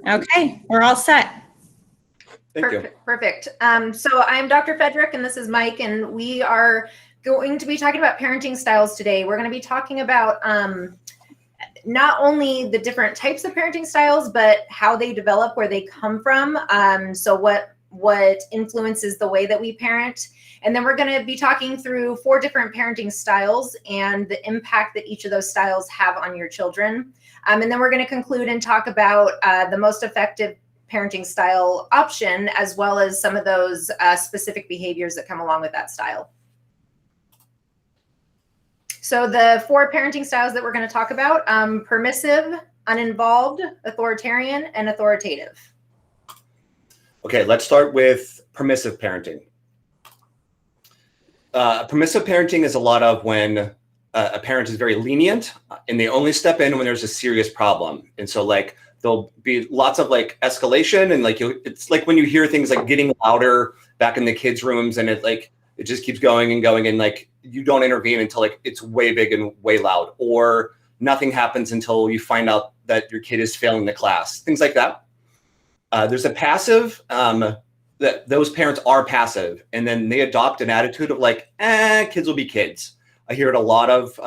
Okay, we're all set. Thank you. Perfect. So I'm Dr. Fedrick, and this is Mike, and we are going to be talking about parenting styles today. We're going to be talking about not only the different types of parenting styles, but how they develop, where they come from. So what influences the way that we parent. And then we're going to be talking through 4 different parenting styles and the impact that each of those styles have on your children. And then we're going to conclude and talk about the most effective parenting style option, as well as some of those specific behaviors that come along with that style. So the 4 parenting styles that we're going to talk about: permissive, uninvolved, authoritarian, and authoritative. Okay, let's start with permissive parenting. Permissive parenting is a lot of when a parent is very lenient and they only step in when there's a serious problem. And so like there'll be lots of like escalation, and like it's like when you hear things like getting louder back in the kids' rooms, and it just keeps going and going, and like you don't intervene until like it's way big and way loud, or nothing happens until you find out that your kid is failing the class, things like that. There's a passive, that those parents are passive, and then they adopt an attitude of like, kids will be kids. I hear it a lot of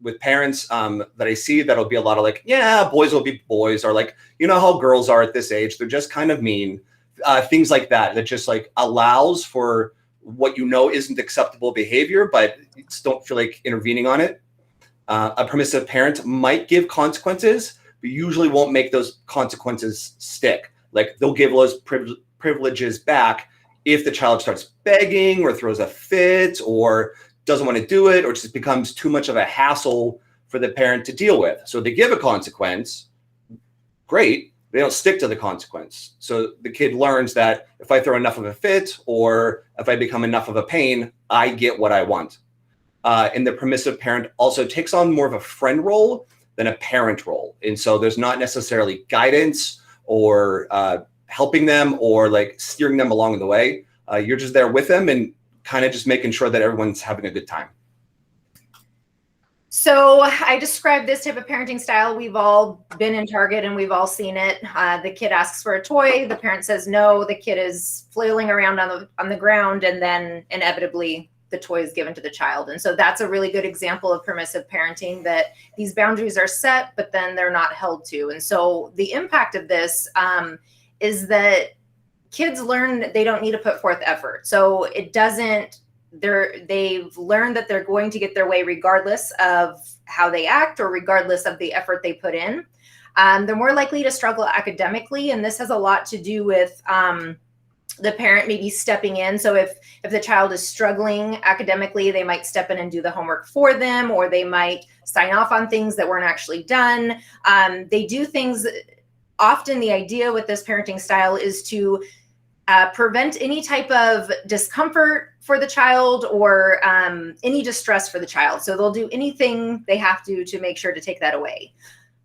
with parents that I see. That'll be a lot of like, yeah, boys will be boys, or like, you know how girls are at this age, they're just kind of mean. Things like that just like allows for what you know isn't acceptable behavior, but you just don't feel like intervening on it. A permissive parent might give consequences, but usually won't make those consequences stick. Like they'll give those privileges back if the child starts begging or throws a fit or doesn't want to do it, or just becomes too much of a hassle for the parent to deal with. So they give a consequence, great, they don't stick to the consequence. So the kid learns that if I throw enough of a fit or if I become enough of a pain, I get what I want. And the permissive parent also takes on more of a friend role than a parent role. And so there's not necessarily guidance or helping them or like steering them along the way. You're just there with them and kind of just making sure that everyone's having a good time. So I described this type of parenting style. We've all been in Target and we've all seen it. The kid asks for a toy, the parent says no, the kid is flailing around on the ground, and then inevitably the toy is given to the child. And so that's a really good example of permissive parenting, that these boundaries are set, but then they're not held to. And so the impact of this is that kids learn that they don't need to put forth effort. So they've learned that they're going to get their way regardless of how they act or regardless of the effort they put in. They're more likely to struggle academically. And this has a lot to do with the parent maybe stepping in. So if the child is struggling academically, they might step in and do the homework for them, or they might sign off on things that weren't actually done. They do things. Often the idea with this parenting style is to prevent any type of discomfort for the child or any distress for the child. So they'll do anything they have to make sure to take that away.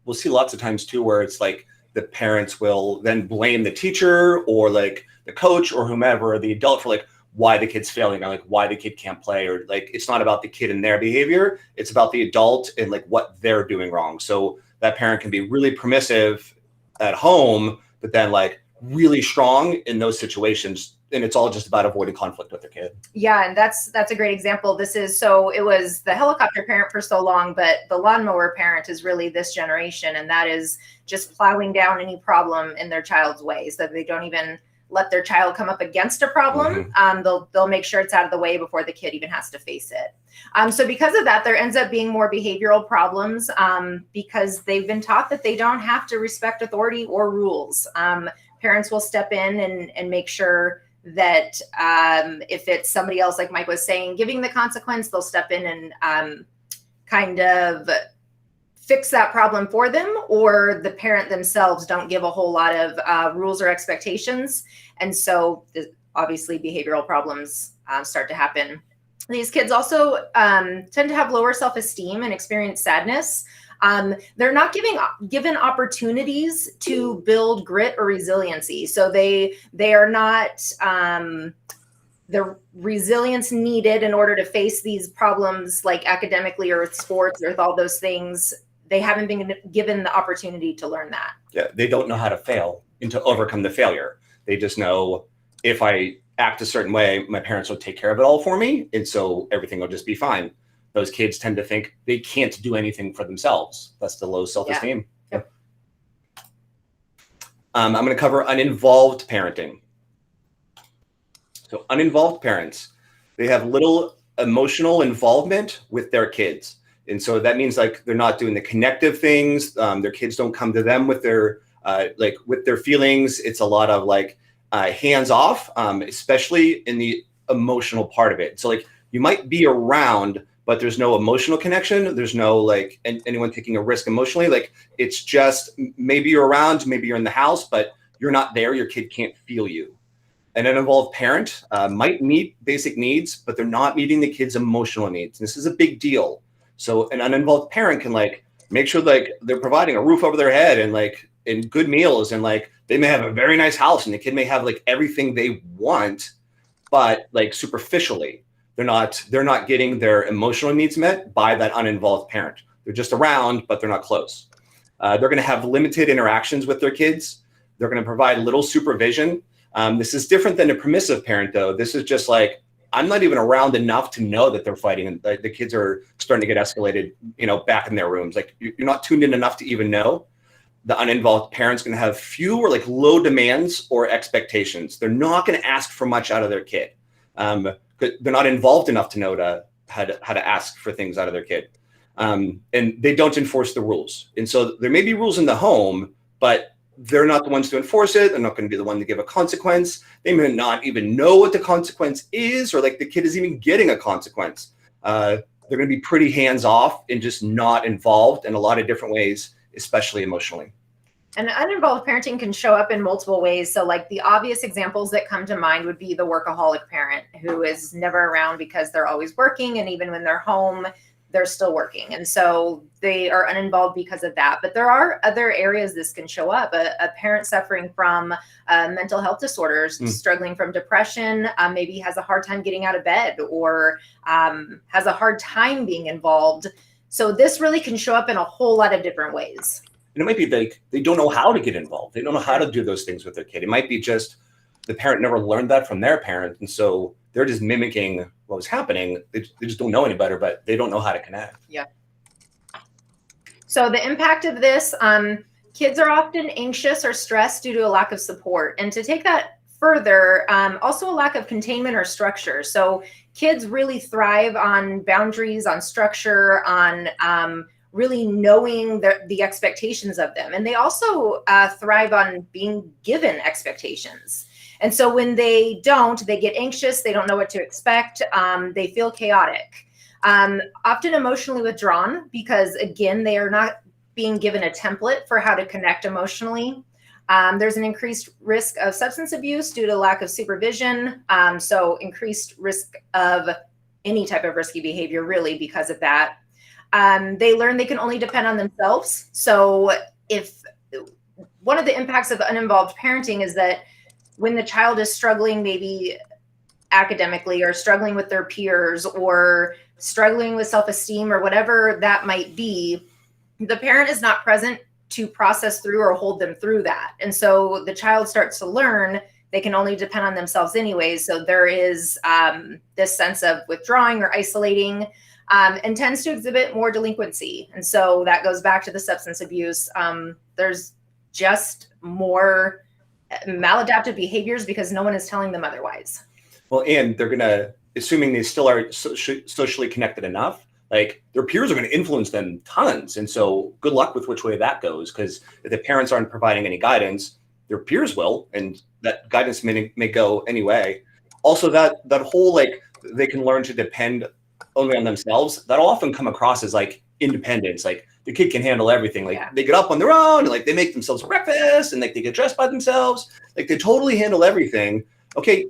We'll see lots of times too where it's like the parents will then blame the teacher or like the coach or whomever, or the adult, for like why the kid's failing, or like why the kid can't play, or like it's not about the kid and their behavior, it's about the adult and like what they're doing wrong. So that parent can be really permissive at home, but then like really strong in those situations, and it's all just about avoiding conflict with their kid. Yeah, and that's a great example. It was the helicopter parent for so long, but the lawnmower parent is really this generation, and that is just plowing down any problem in their child's way, so that they don't even let their child come up against a problem. Mm-hmm. They'll make sure it's out of the way before the kid even has to face it. So because of that, there ends up being more behavioral problems because they've been taught that they don't have to respect authority or rules. Parents will step in and make sure that if it's somebody else, like Mike was saying, giving the consequence, they'll step in and kind of fix that problem for them, or the parent themselves don't give a whole lot of rules or expectations. And so obviously behavioral problems start to happen. These kids also tend to have lower self-esteem and experience sadness. They're not given opportunities to build grit or resiliency. So they are not the resilience needed in order to face these problems, like academically or with sports or with all those things. they haven't been given the opportunity to learn that. Yeah, they don't know how to fail and to overcome the failure. They just know, if I act a certain way, my parents will take care of it all for me, and so everything will just be fine. Those kids tend to think they can't do anything for themselves. That's the low self-esteem. Yeah. Yep. I'm going to cover uninvolved parenting. So uninvolved parents, they have little emotional involvement with their kids. And so that means like they're not doing the connective things. Their kids don't come to them with their with their feelings. It's a lot of like hands off, especially in the emotional part of it. So like you might be around, but there's no emotional connection. There's no like anyone taking a risk emotionally. Like it's just maybe you're around, maybe you're in the house, but you're not there. Your kid can't feel you. An uninvolved parent might meet basic needs, but they're not meeting the kid's emotional needs. And this is a big deal. So an uninvolved parent can like make sure like they're providing a roof over their head and like in good meals, and like they may have a very nice house and the kid may have like everything they want, but like superficially they're not getting their emotional needs met by that uninvolved parent. They're just around, but they're not close. They're going to have limited interactions with their kids. They're going to provide little supervision. This is different than a permissive parent, though. This is just like, I'm not even around enough to know that they're fighting, and the kids are starting to get escalated, back in their rooms. Like you're not tuned in enough to even know. The uninvolved parent's going to have few or like low demands or expectations. They're not going to ask for much out of their kid. They're not involved enough to know how to ask for things out of their kid. And they don't enforce the rules. And so there may be rules in the home, but they're not the ones to enforce it. They're not going to be the one to give a consequence. They may not even know what the consequence is, or like the kid is even getting a consequence. They're going to be pretty hands off and just not involved in a lot of different ways, especially emotionally. And uninvolved parenting can show up in multiple ways. So like the obvious examples that come to mind would be the workaholic parent who is never around because they're always working. And even when they're home, they're still working. And so they are uninvolved because of that. But there are other areas this can show up. A parent suffering from mental health disorders, struggling from depression, maybe has a hard time getting out of bed, or has a hard time being involved. So this really can show up in a whole lot of different ways. And it might be like they don't know how to get involved. They don't know how to do those things with their kid. It might be just the parent never learned that from their parent. And so they're just mimicking what was happening. They just don't know any better, but they don't know how to connect. Yeah. So the impact of this, kids are often anxious or stressed due to a lack of support. And to take that further, also a lack of containment or structure. So kids really thrive on boundaries, on structure, on really knowing the expectations of them. And they also thrive on being given expectations. And so when they don't, they get anxious, they don't know what to expect, they feel chaotic, often emotionally withdrawn because, again, they are not being given a template for how to connect emotionally. There's an increased risk of substance abuse due to lack of supervision. So increased risk of any type of risky behavior, really, because of that. They learn they can only depend on themselves. So if one of the impacts of uninvolved parenting is that when the child is struggling, maybe academically, or struggling with their peers, or struggling with self-esteem, or whatever that might be, the parent is not present to process through or hold them through that. And so the child starts to learn they can only depend on themselves anyways. So there is this sense of withdrawing or isolating, and tends to exhibit more delinquency. And so that goes back to the substance abuse. There's just more maladaptive behaviors because no one is telling them otherwise. Well, and they're going to, assuming they still are socially connected enough, like their peers are going to influence them tons. And so good luck with which way that goes, because if the parents aren't providing any guidance, their peers will, and that guidance may go anyway. Also, that whole, like, they can learn to depend only on themselves, that'll often come across as like independence. Like the kid can handle everything. Like they get up on their own, and like they make themselves breakfast, and like they get dressed by themselves. Like they totally handle everything. Okay,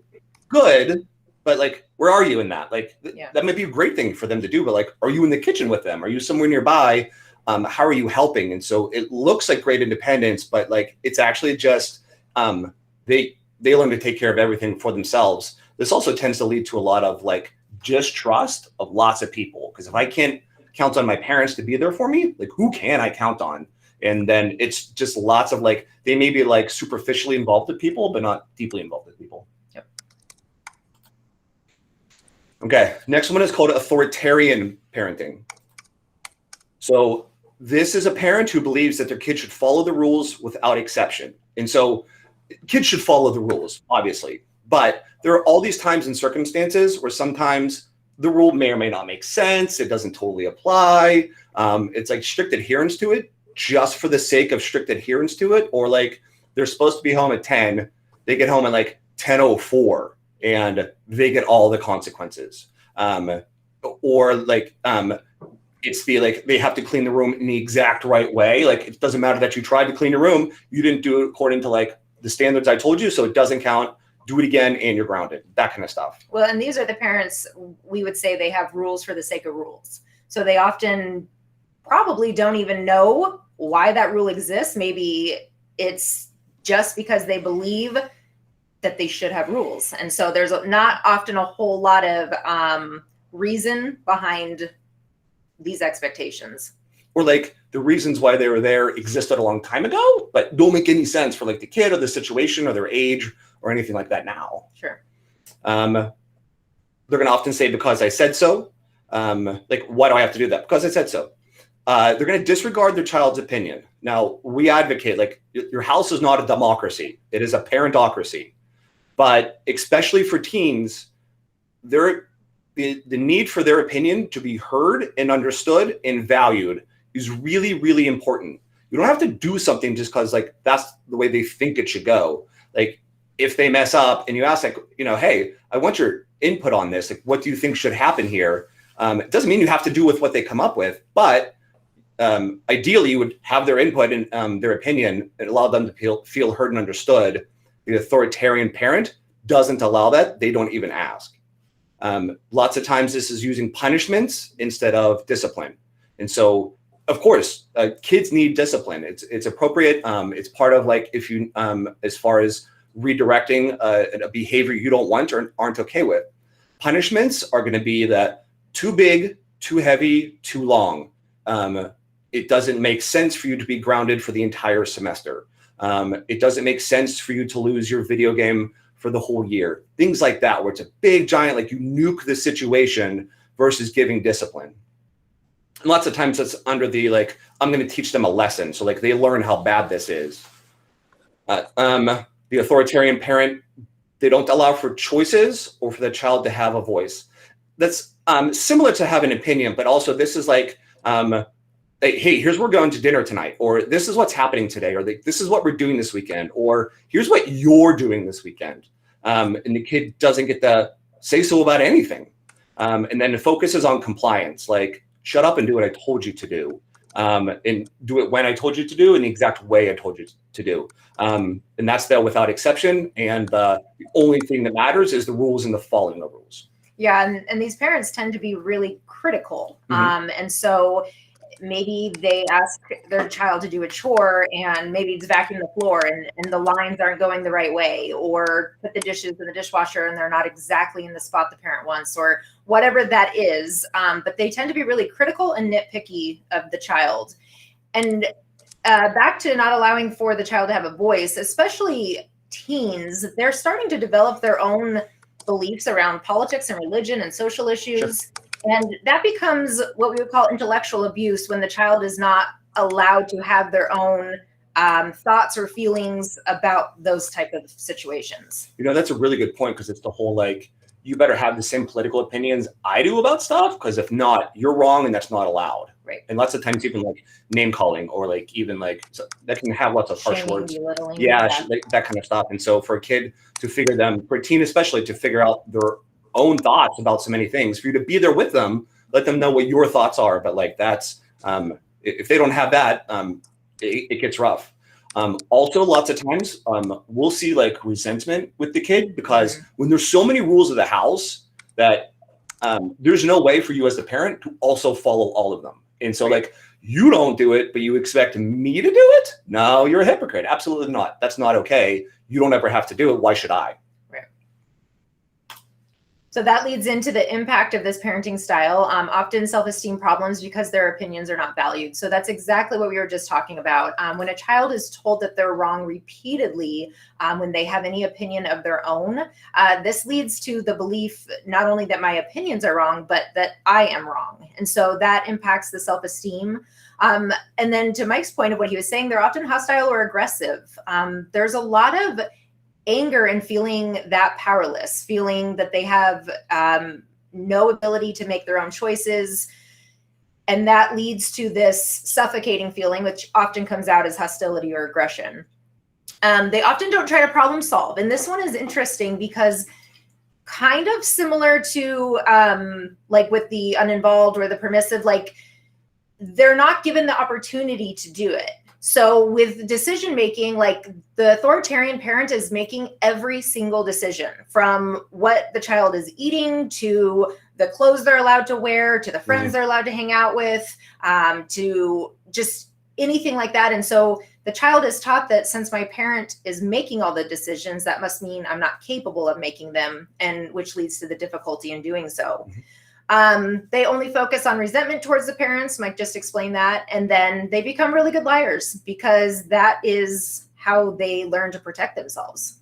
good. But like, where are you in that? Like that might be a great thing for them to do, but like, are you in the kitchen with them? Are you somewhere nearby? How are you helping? And so it looks like great independence, but like, it's actually just, they learn to take care of everything for themselves. This also tends to lead to a lot of like distrust of lots of people. Because if I can't count on my parents to be there for me? Like, who can I count on? And then it's just lots of like, they may be like superficially involved with people, but not deeply involved with people. Yep. Okay, next one is called authoritarian parenting. So this is a parent who believes that their kid should follow the rules without exception. And so kids should follow the rules, obviously. But there are all these times and circumstances where sometimes the rule may or may not make sense. It doesn't totally apply. It's like strict adherence to it just for the sake of strict adherence to it. Or like they're supposed to be home at 10. They get home at like 10:04 and they get all the consequences. Or like it's the like they have to clean the room in the exact right way. Like it doesn't matter that you tried to clean your room. You didn't do it according to like the standards I told you. So it doesn't count. Do it again and you're grounded, that kind of stuff. Well, and these are the parents, we would say they have rules for the sake of rules. So they often probably don't even know why that rule exists. Maybe it's just because they believe that they should have rules. And so there's not often a whole lot of reason behind these expectations. Or like the reasons why they were there existed a long time ago, but don't make any sense for like the kid or the situation or their age or anything like that now. Sure. They're going to often say, because I said so. Like, why do I have to do that? Because I said so. They're going to disregard their child's opinion. Now, we advocate, like, your house is not a democracy. It is a parentocracy. But especially for teens, the need for their opinion to be heard and understood and valued is really, really important. You don't have to do something just because, like, that's the way they think it should go. Like, if they mess up and you ask, like, you know, hey, I want your input on this. Like, what do you think should happen here? It doesn't mean you have to do with what they come up with, but ideally you would have their input and their opinion and allow them to feel heard and understood. The authoritarian parent doesn't allow that. They don't even ask. Lots of times this is using punishments instead of discipline. And so, of course, kids need discipline. It's appropriate. It's part of like, if you, as far as redirecting a behavior you don't want or aren't okay with. Punishments are going to be that too big, too heavy, too long. It doesn't make sense for you to be grounded for the entire semester. It doesn't make sense for you to lose your video game for the whole year. Things like that, where it's a big giant, like you nuke the situation versus giving discipline. And lots of times it's under the, like, I'm going to teach them a lesson. So like they learn how bad this is. The authoritarian parent, they don't allow for choices or for the child to have a voice. That's similar to have an opinion, but also this is like, hey, here's we're going to dinner tonight, or this is what's happening today, or this is what we're doing this weekend, or here's what you're doing this weekend. And the kid doesn't get to say so about anything. And then the focus is on compliance, like shut up and do what I told you to do. And do it when I told you to do in the exact way I told you to do. And that's there without exception. And the only thing that matters is the rules and the following of rules. Yeah, and these parents tend to be really critical. And so maybe they ask their child to do a chore and maybe it's vacuum the floor and the lines aren't going the right way, or put the dishes in the dishwasher and they're not exactly in the spot the parent wants, or whatever that is. But they tend to be really critical and nitpicky of the child. And back to not allowing for the child to have a voice, especially teens, they're starting to develop their own beliefs around politics and religion and social issues. Sure. And that becomes what we would call intellectual abuse, when the child is not allowed to have their own thoughts or feelings about those type of situations. You know, that's a really good point, because it's the whole, like, you better have the same political opinions I do about stuff, because if not, you're wrong and that's not allowed. Right. And lots of times even like name calling, or like even like, so that can have lots of harsh words. Yeah, that kind of stuff. And so for a kid to figure them, for a teen especially, to figure out their own thoughts about so many things, for you to be there with them, let them know what your thoughts are. But like that's, if they don't have that, it gets rough. Also, lots of times we'll see like resentment with the kid, because when there's so many rules of the house that there's no way for you as the parent to also follow all of them. And so like, you don't do it, but you expect me to do it? No, you're a hypocrite. Absolutely not. That's not okay. You don't ever have to do it. Why should I? So that leads into the impact of this parenting style, often self-esteem problems because their opinions are not valued. So that's exactly what we were just talking about. When a child is told that they're wrong repeatedly, when they have any opinion of their own, this leads to the belief not only that my opinions are wrong, but that I am wrong. And so that impacts the self-esteem. And then to Mike's point of what he was saying, they're often hostile or aggressive. There's a lot of anger and feeling that powerless, feeling that they have no ability to make their own choices. And that leads to this suffocating feeling, which often comes out as hostility or aggression. They often don't try to problem solve. And this one is interesting because kind of similar to like with the uninvolved or the permissive, like they're not given the opportunity to do it. So with decision making, like the authoritarian parent is making every single decision, from what the child is eating to the clothes they're allowed to wear, to the friends they're allowed to hang out with, to just anything like that. And so the child is taught that since my parent is making all the decisions, that must mean I'm not capable of making them, and which leads to the difficulty in doing so. They only focus on resentment towards the parents. Mike just explained that. And then they become really good liars because that is how they learn to protect themselves.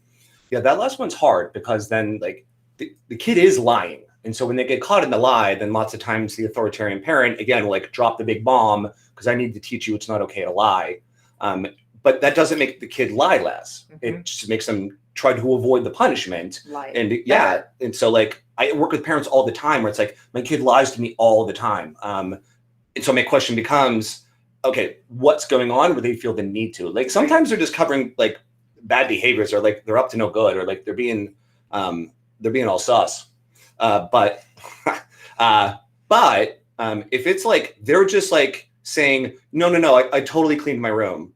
Yeah, that last one's hard because then like the kid is lying. And so when they get caught in the lie, then lots of times the authoritarian parent, again, will like drop the big bomb because I need to teach you it's not okay to lie. But that doesn't make the kid lie less. It just makes them try to avoid the punishment. And yeah. And so like I work with parents all the time where it's like, my kid lies to me all the time. And so my question becomes, okay, what's going on where they feel the need to? Like sometimes they're just covering like bad behaviors, or like they're up to no good, or like they're being all sus. But if it's like they're just like saying, no, I totally cleaned my room,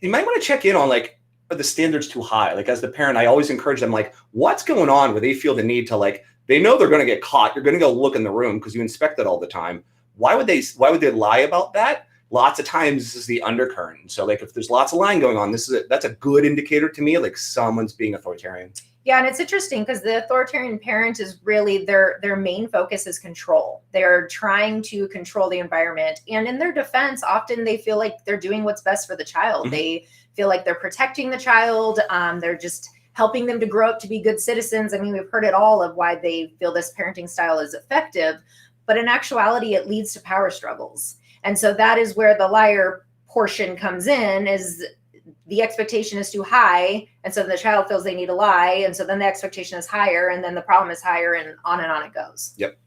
you might want to check in on like, are the standards too high? Like as the parent, I always encourage them, like, what's going on where they feel the need to like, they know they're going to get caught. You're going to go look in the room because you inspect it all the time. Why would they lie about that? Lots of times this is the undercurrent. So like if there's lots of lying going on, that's a good indicator to me, like someone's being authoritarian. Yeah, and it's interesting because the authoritarian parent is really their main focus is control. They're trying to control the environment. And in their defense, often they feel like they're doing what's best for the child. They feel like they're protecting the child. They're just helping them to grow up to be good citizens. I mean, we've heard it all of why they feel this parenting style is effective. But in actuality, it leads to power struggles. And so that is where the liar portion comes in, is the expectation is too high. And so the child feels they need to lie. And so then the expectation is higher, and then the problem is higher, and on it goes. Yep.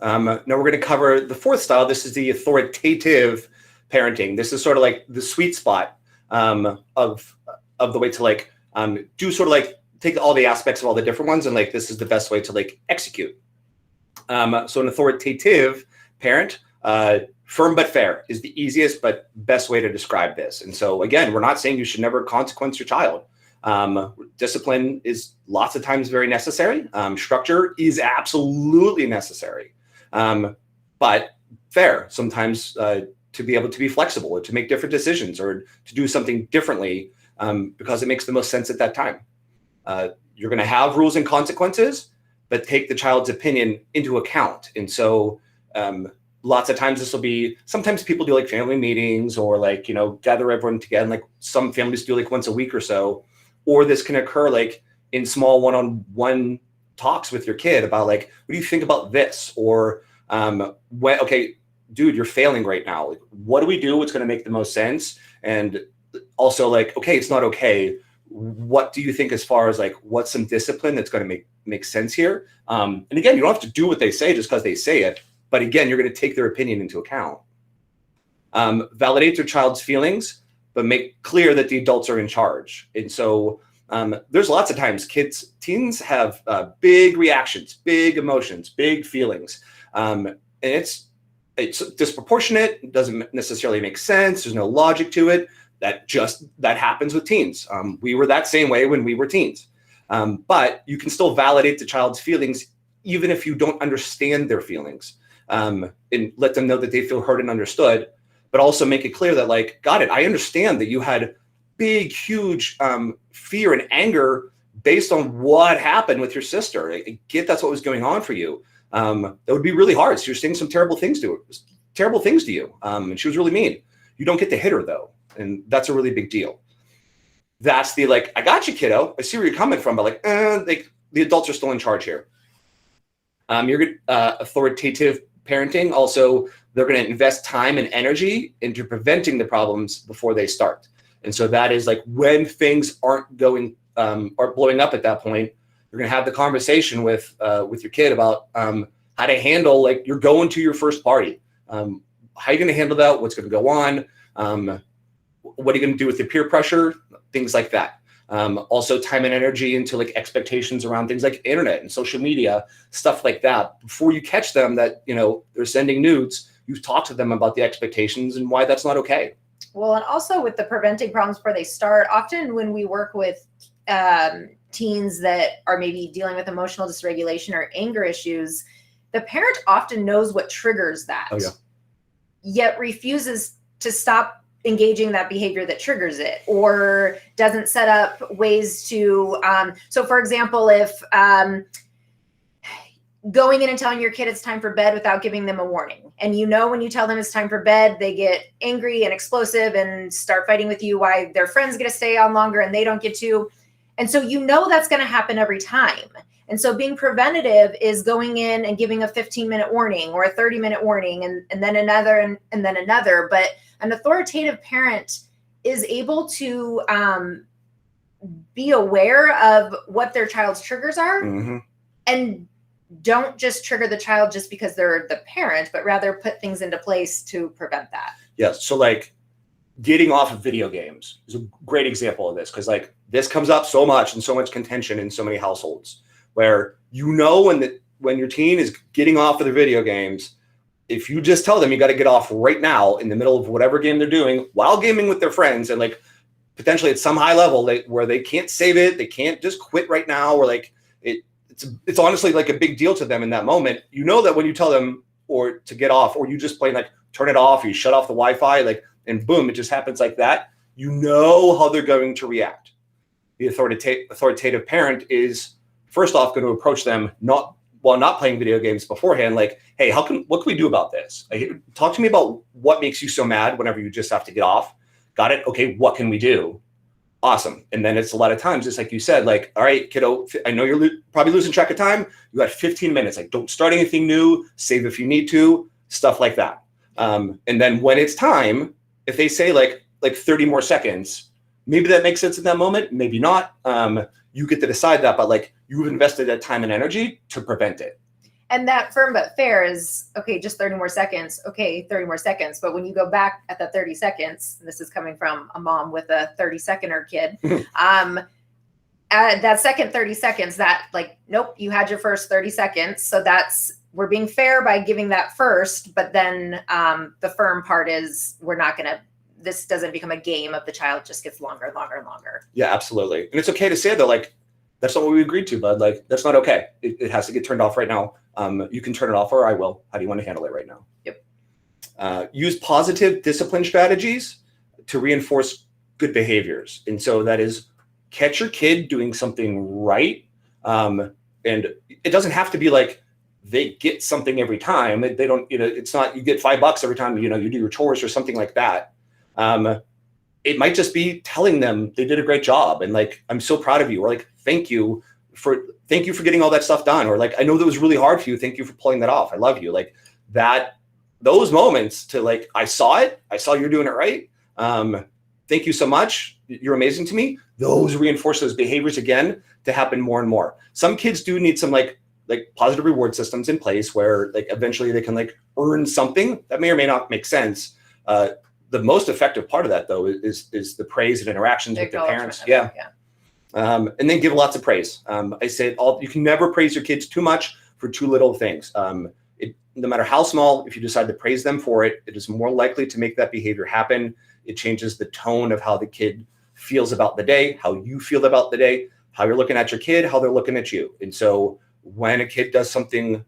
Now we're going to cover the fourth style. This is the authoritative parenting. This is sort of like the sweet spot of the way to like do sort of like take all the aspects of all the different ones, and like this is the best way to like execute. So an authoritative parent, firm but fair is the easiest but best way to describe this. And so again, we're not saying you should never consequence your child. Discipline is lots of times very necessary. Structure is absolutely necessary, but fair sometimes to be able to be flexible or to make different decisions or to do something differently because it makes the most sense at that time. You're going to have rules and consequences, but take the child's opinion into account. And so lots of times this will be, sometimes people do like family meetings or like, gather everyone together. Like some families do like once a week or so, or this can occur like in small one-on-one talks with your kid about like, what do you think about this? Or okay, dude, you're failing right now. Like, what do we do? What's going to make the most sense? And also like, okay, it's not okay. What do you think as far as like, what's some discipline that's going to make sense here? And again, you don't have to do what they say just because they say it. But again, you're going to take their opinion into account. Validate their child's feelings, but make clear that the adults are in charge. And so there's lots of times teens have big reactions, big emotions, big feelings. And it's disproportionate. It doesn't necessarily make sense. There's no logic to it. That happens with teens. We were that same way when we were teens. But you can still validate the child's feelings, even if you don't understand their feelings. And let them know that they feel heard and understood, but also make it clear that like, got it, I understand that you had big, huge fear and anger based on what happened with your sister, I get that's what was going on for you. That would be really hard. So you're saying some terrible things to you. And she was really mean. You don't get to hit her though. And that's a really big deal. That's the like, I got you, kiddo. I see where you're coming from, but the adults are still in charge here. You're authoritative parenting. Also, they're going to invest time and energy into preventing the problems before they start. And so that is like when things aren't blowing up at that point, you're going to have the conversation with your kid about how to handle, like, you're going to your first party. How are you going to handle that? What's going to go on? What are you going to do with the peer pressure? Things like that. Also time and energy into like expectations around things like internet and social media, stuff like that. Before you catch them that, they're sending nudes, you've talked to them about the expectations and why that's not okay. Well, and also with the preventing problems before they start, often when we work with teens that are maybe dealing with emotional dysregulation or anger issues, the parent often knows what triggers that, yet refuses to stop engaging that behavior that triggers it, or doesn't set up ways to, so for example, if going in and telling your kid it's time for bed without giving them a warning, and when you tell them it's time for bed, they get angry and explosive and start fighting with you why their friends get to stay on longer and they don't get to. And so that's going to happen every time. And so being preventative is going in and giving a 15-minute warning or a 30-minute warning and then another and then another. But an authoritative parent is able to be aware of what their child's triggers are, and don't just trigger the child just because they're the parent, but rather put things into place to prevent that. Yes. So like getting off of video games is a great example of this, because like this comes up so much and so much contention in so many households where when your teen is getting off of the video games, if you just tell them you got to get off right now in the middle of whatever game they're doing while gaming with their friends, and like potentially at some high level where they can't save it, they can't just quit right now, or like it's honestly like a big deal to them in that moment. That when you tell them or to get off, or you just plain like turn it off, or you shut off the Wi-Fi, like, and boom, it just happens like that. How they're going to react. The authoritative parent is first off going to approach them while not playing video games beforehand, like, hey, what can we do about this? Talk to me about what makes you so mad whenever you just have to get off. Got it? Okay, what can we do? Awesome. And then it's a lot of times, just like you said, like, all right, kiddo, I know you're probably losing track of time. You got 15 minutes. Like, don't start anything new. Save if you need to, stuff like that. And then when it's time, if they say like 30 more seconds, maybe that makes sense in that moment, maybe not. You get to decide that, but like you've invested that time and energy to prevent it. And that firm but fair is, okay, just 30 more seconds. Okay, 30 more seconds. But when you go back at the 30 seconds, and this is coming from a mom with a 30-seconder kid, at that second 30 seconds, that like, nope, you had your first 30 seconds. So we're being fair by giving that first, but then the firm part is this doesn't become a game of the child just gets longer and longer and longer. Yeah, absolutely. And it's okay to say though, like, that's not what we agreed to, bud. Like, that's not okay. It has to get turned off right now. You can turn it off, or I will. How do you want to handle it right now? Yep. Use positive discipline strategies to reinforce good behaviors. And so that is catch your kid doing something right. And it doesn't have to be like they get something every time. They don't, it's not, you get $5 every time, you do your chores or something like that. It might just be telling them they did a great job. And like, I'm so proud of you. Or like, thank you for getting all that stuff done. Or like, I know that was really hard for you. Thank you for pulling that off. I love you. Like those moments to like, I saw you're doing it right. Thank you so much. You're amazing to me. Those reinforce those behaviors again to happen more and more. Some kids do need some like positive reward systems in place where like eventually they can like earn something that may or may not make sense. The most effective part of that though is the praise and interactions with their parents. Yeah. And then give lots of praise. I say you can never praise your kids too much for too little things. No matter how small, if you decide to praise them for it, it is more likely to make that behavior happen. It changes the tone of how the kid feels about the day, how you feel about the day, how you're looking at your kid, how they're looking at you. And so when a kid does something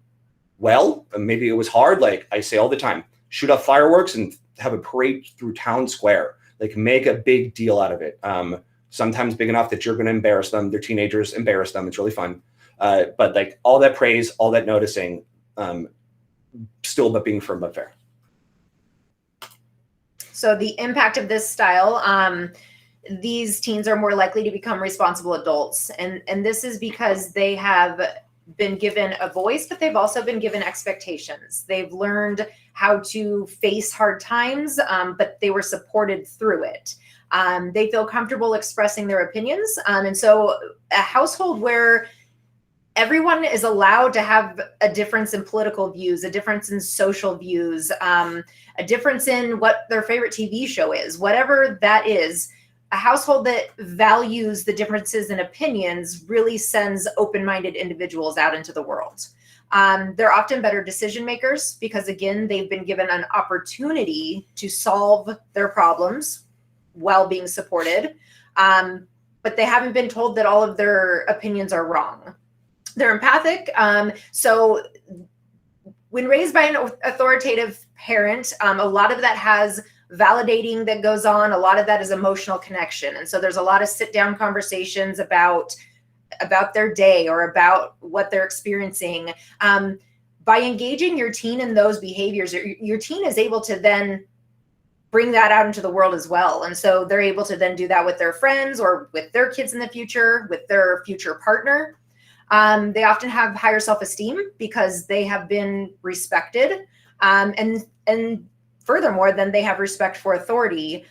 well, and maybe it was hard, like I say all the time, shoot off fireworks and have a parade through town square, like make a big deal out of it. sometimes big enough that you're going to embarrass them. They're teenagers, embarrass them. It's really fun. But like all that praise, all that noticing, still about being firm but fair. So the impact of this style, these teens are more likely to become responsible adults. And this is because they have been given a voice, but they've also been given expectations. They've learned how to face hard times, but they were supported through it. They feel comfortable expressing their opinions. And so a household where everyone is allowed to have a difference in political views, a difference in social views, a difference in what their favorite TV show is, whatever that is, a household that values the differences in opinions really sends open-minded individuals out into the world. They're often better decision makers because, again, they've been given an opportunity to solve their problems while being supported, but they haven't been told that all of their opinions are wrong. They're empathic. So when raised by an authoritative parent, a lot of that has validating that goes on. A lot of that is emotional connection. And so there's a lot of sit down conversations about their day or about what they're experiencing. By engaging your teen in those behaviors, your teen is able to then bring that out into the world as well. And so they're able to then do that with their friends or with their kids in the future, with their future partner. They often have higher self-esteem because they have been respected. And furthermore, then they have respect for authority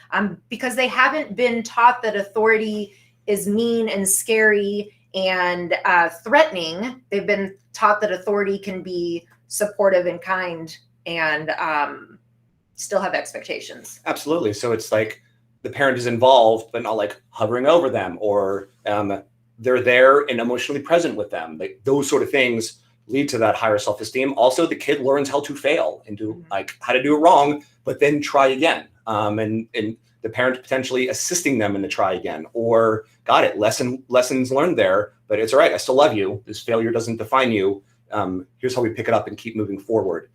because they haven't been taught that authority is mean and scary and threatening. They've been taught that authority can be supportive and kind and still have expectations. Absolutely. So it's like the parent is involved, but not like hovering over them, or they're there and emotionally present with them. Like those sort of things lead to that higher self-esteem. Also, the kid learns how to fail and do like how to do it wrong, but then try again. And the parent potentially assisting them in the try again, or got it, lessons learned there, but it's all right. I still love you. This failure doesn't define you. Here's how we pick it up and keep moving forward.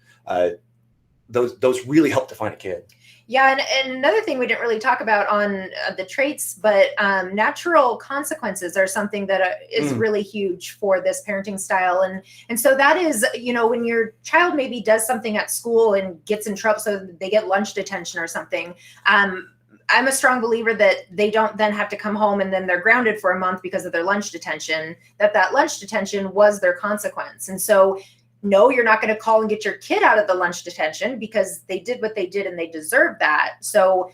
Those really help define a kid. Yeah, and another thing we didn't really talk about on the traits, but natural consequences are something that is really huge for this parenting style. And so that is, when your child maybe does something at school and gets in trouble, so they get lunch detention or something, I'm a strong believer that they don't then have to come home and then they're grounded for a month because of their lunch detention, that lunch detention was their consequence. And so no, you're not going to call and get your kid out of the lunch detention because they did what they did and they deserve that. So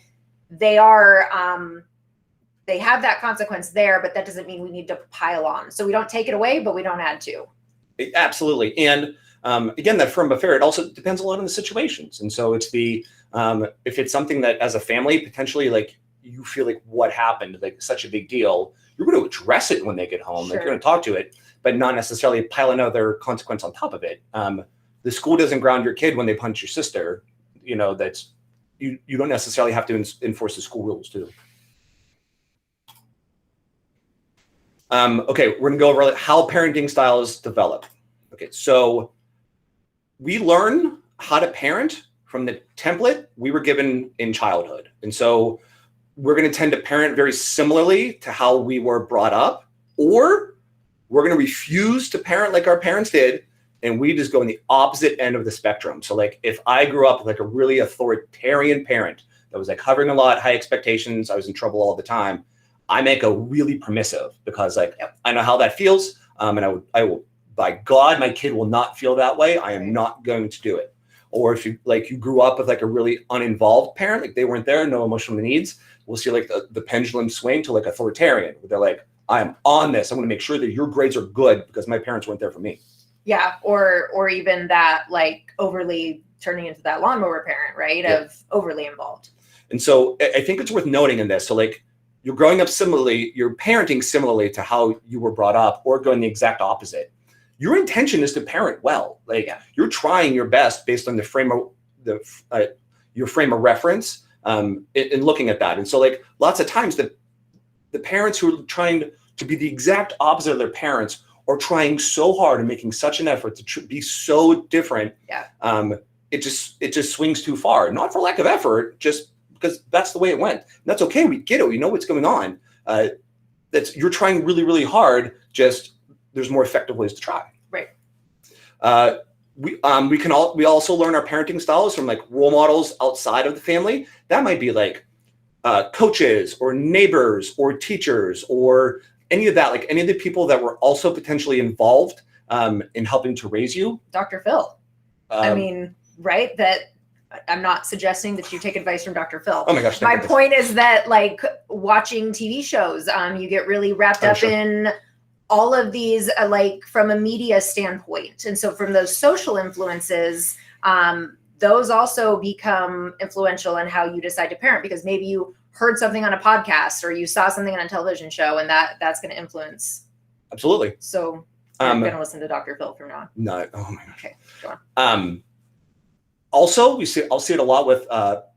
they are, they have that consequence there, but that doesn't mean we need to pile on. So we don't take it away, but we don't add to. Absolutely. And again, that firm but fair, it also depends a lot on the situations. And so it's if it's something that as a family, potentially like you feel like what happened, like such a big deal, you're going to address it when they get home. Sure. Like you're going to talk to it, but not necessarily pile another consequence on top of it. The school doesn't ground your kid when they punch your sister. That's you don't necessarily have to enforce the school rules too. Okay, we're gonna go over how parenting styles develop. Okay, so we learn how to parent from the template we were given in childhood. And so we're gonna tend to parent very similarly to how we were brought up, or we're going to refuse to parent like our parents did, and we just go in the opposite end of the spectrum. So like if I grew up with like a really authoritarian parent that was like hovering a lot, high expectations, I was in trouble all the time, I make a really permissive because like I know how that feels, and I will, by God, my kid will not feel that way. I am not going to do it. Or if you grew up with like a really uninvolved parent, like they weren't there, no emotional needs, we'll see like the pendulum swing to like authoritarian, where they're like, I'm on this. I'm going to make sure that your grades are good because my parents weren't there for me. Yeah. Or even that like overly turning into that lawnmower parent, right? Yeah. Of overly involved. And so I think it's worth noting in this. So like you're growing up similarly, you're parenting similarly to how you were brought up, or going the exact opposite. Your intention is to parent well. Like you're trying your best based on your frame of reference in looking at that. And so like lots of times the parents who are trying to be the exact opposite of their parents are trying so hard and making such an effort to be so different. Yeah. It just swings too far, not for lack of effort, just because that's the way it went. And that's okay. We get it. We know what's going on. you're trying really, really hard. Just there's more effective ways to try. Right. We also learn our parenting styles from like role models outside of the family. That might be like coaches or neighbors or teachers or any of that, like any of the people that were also potentially involved in helping to raise you. Dr. Phil. I mean, right? That I'm not suggesting that you take advice from Dr. Phil. Oh my gosh. My point is that like watching TV shows, you get really wrapped up in all of these, like from a media standpoint. And so from those social influences, those also become influential in how you decide to parent, because maybe you heard something on a podcast or you saw something on a television show, and that's going to influence. Absolutely. So I'm going to listen to Dr. Phil from now on. No. Oh my gosh. Okay, go on. Also, I'll see it a lot with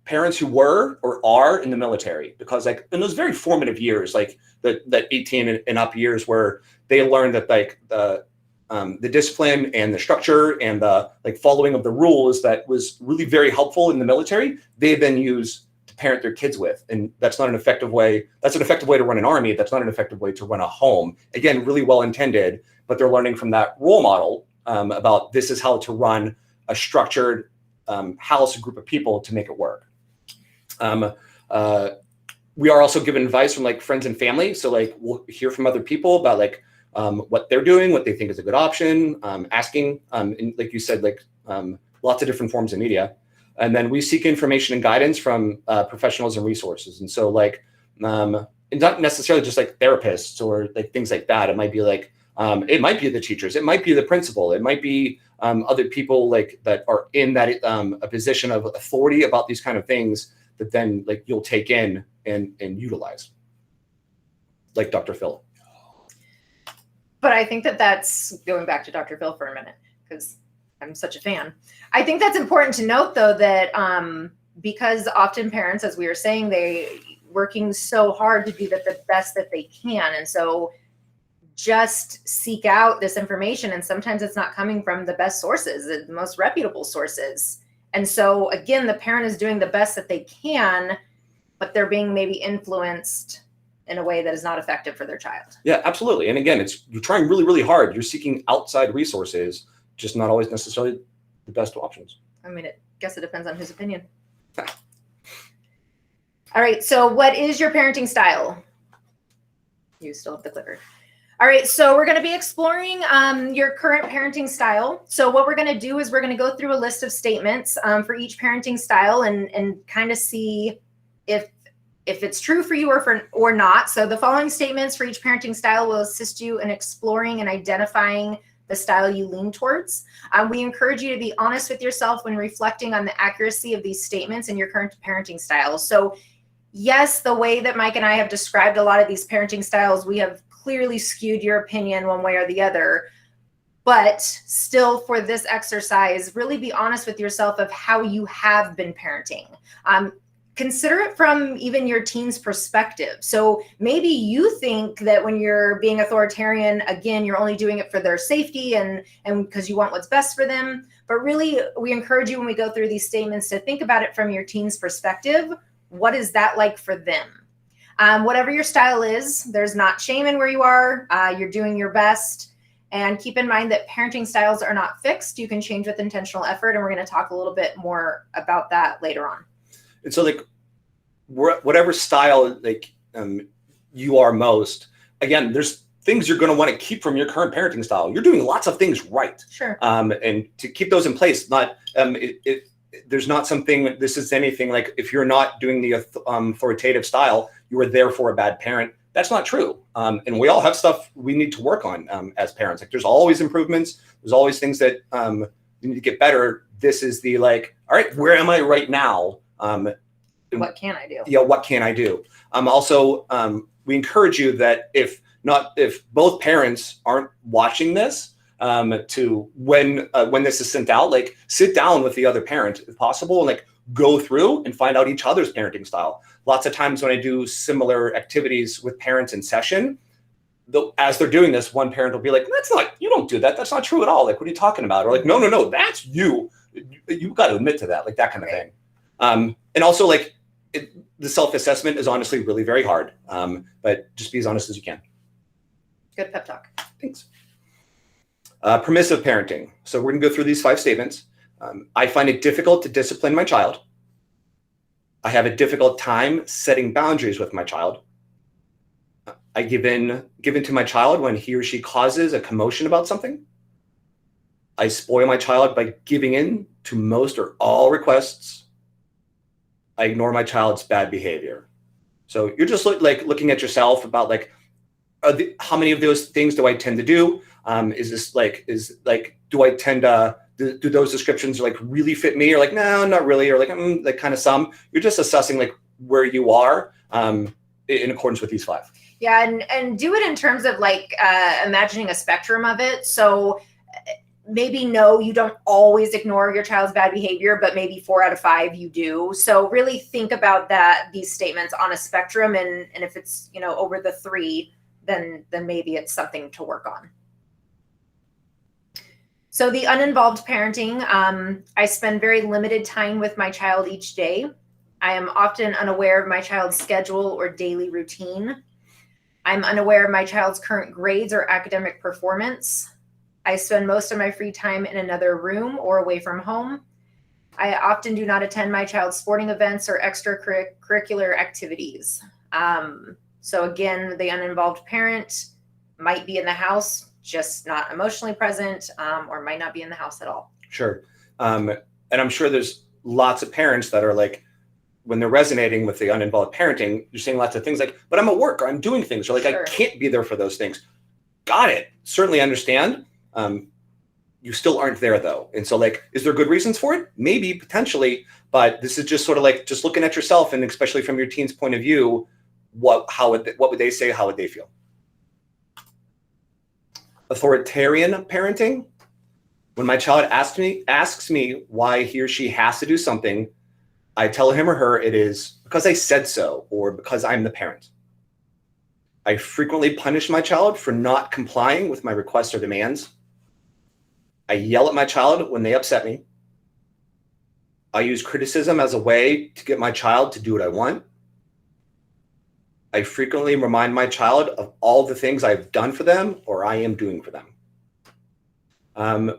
parents who were or are in the military, because like in those very formative years, like that 18 and up years where they learn that like the discipline and the structure and the like following of the rules that was really very helpful in the military, they then use to parent their kids with. And that's not an effective way. That's an effective way to run an army. That's not an effective way to run a home. Again, really well intended, but they're learning from that role model about this is how to run a structured house, a group of people to make it work. We are also given advice from like friends and family. So like we'll hear from other people about like what they're doing, what they think is a good option, asking, and like you said, like lots of different forms of media. And then we seek information and guidance from professionals and resources. And so like, and not necessarily just like therapists or like things like that. It might be like, it might be the teachers, it might be the principal, it might be other people like that are in that a position of authority about these kind of things that then like you'll take in and utilize, like Dr. Phil. But I think that's going back to Dr. Phil for a minute, because I'm such a fan. I think that's important to note, though, that because often parents, as we were saying, they working so hard to do the best that they can. And so just seek out this information. And sometimes it's not coming from the best sources, the most reputable sources. And so, again, the parent is doing the best that they can, but they're being maybe influenced in a way that is not effective for their child. Yeah, absolutely. And again, you're trying really, really hard. You're seeking outside resources, just not always necessarily the best options. I mean, I guess it depends on whose opinion. All right. So what is your parenting style? You still have the clicker. All right. So we're going to be exploring your current parenting style. So what we're going to do is we're going to go through a list of statements for each parenting style and kind of see if it's true for you or not. So the following statements for each parenting style will assist you in exploring and identifying the style you lean towards. We encourage you to be honest with yourself when reflecting on the accuracy of these statements in your current parenting style. So yes, the way that Mike and I have described a lot of these parenting styles, we have clearly skewed your opinion one way or the other. But still, for this exercise, really be honest with yourself of how you have been parenting. Consider it from even your teen's perspective. So maybe you think that when you're being authoritarian, again, you're only doing it for their safety and because you want what's best for them. But really, we encourage you when we go through these statements to think about it from your teen's perspective. What is that like for them? Whatever your style is, there's not shame in where you are. You're doing your best. And keep in mind that parenting styles are not fixed. You can change with intentional effort. And we're going to talk a little bit more about that later on. And so like whatever style like you are most, again, there's things you're going to want to keep from your current parenting style. You're doing lots of things right. Sure. And to keep those in place, not there's not something, this is anything like if you're not doing the authoritative style, you are therefore a bad parent. That's not true. And we all have stuff we need to work on as parents. Like there's always improvements. There's always things that you need to get better. This is the like, all right, where am I right now? What can I do? Yeah, what can I do? Also, we encourage you that if both parents aren't watching this, to when this is sent out, like sit down with the other parent if possible and like go through and find out each other's parenting style. Lots of times when I do similar activities with parents in session, as they're doing this, one parent will be like, you don't do that. That's not true at all. Like, what are you talking about? Or like, no, that's you. You've got to admit to that, like that kind of thing. And also like the self-assessment is honestly really very hard, but just be as honest as you can. Good pep talk. Thanks. Permissive parenting. So we're gonna go through these 5 statements. I find it difficult to discipline my child. I have a difficult time setting boundaries with my child. I give in to my child when he or she causes a commotion about something. I spoil my child by giving in to most or all requests. I ignore my child's bad behavior. So you're just looking at yourself about like, how many of those things do I tend to do? Do I tend to, do those descriptions like really fit me, or like, no, not really, or like kind of some? You're just assessing like where you are in accordance with these 5. Yeah, and do it in terms of like imagining a spectrum of it. So maybe no, you don't always ignore your child's bad behavior, but maybe 4 out of 5 you do. So really think about these statements on a spectrum, and if it's over the 3, then maybe it's something to work on. So the uninvolved parenting, I spend very limited time with my child each day. I am often unaware of my child's schedule or daily routine. I'm unaware of my child's current grades or academic performance. I spend most of my free time in another room or away from home. I often do not attend my child's sporting events or extracurricular activities. So again, the uninvolved parent might be in the house, just not emotionally present, or might not be in the house at all. Sure. And I'm sure there's lots of parents that are like, when they're resonating with the uninvolved parenting, you're saying lots of things like, but I'm at work, or I'm doing things, or like, sure, I can't be there for those things. Got it. Certainly understand. You still aren't there though. And so like, is there good reasons for it? Maybe, potentially, but this is just sort of like just looking at yourself, and especially from your teen's point of view, what would they say? How would they feel? Authoritarian parenting. When my child asks me why he or she has to do something, I tell him or her it is because I said so, or because I'm the parent. I frequently punish my child for not complying with my requests or demands. I yell at my child when they upset me. I use criticism as a way to get my child to do what I want. I frequently remind my child of all the things I've done for them or I am doing for them.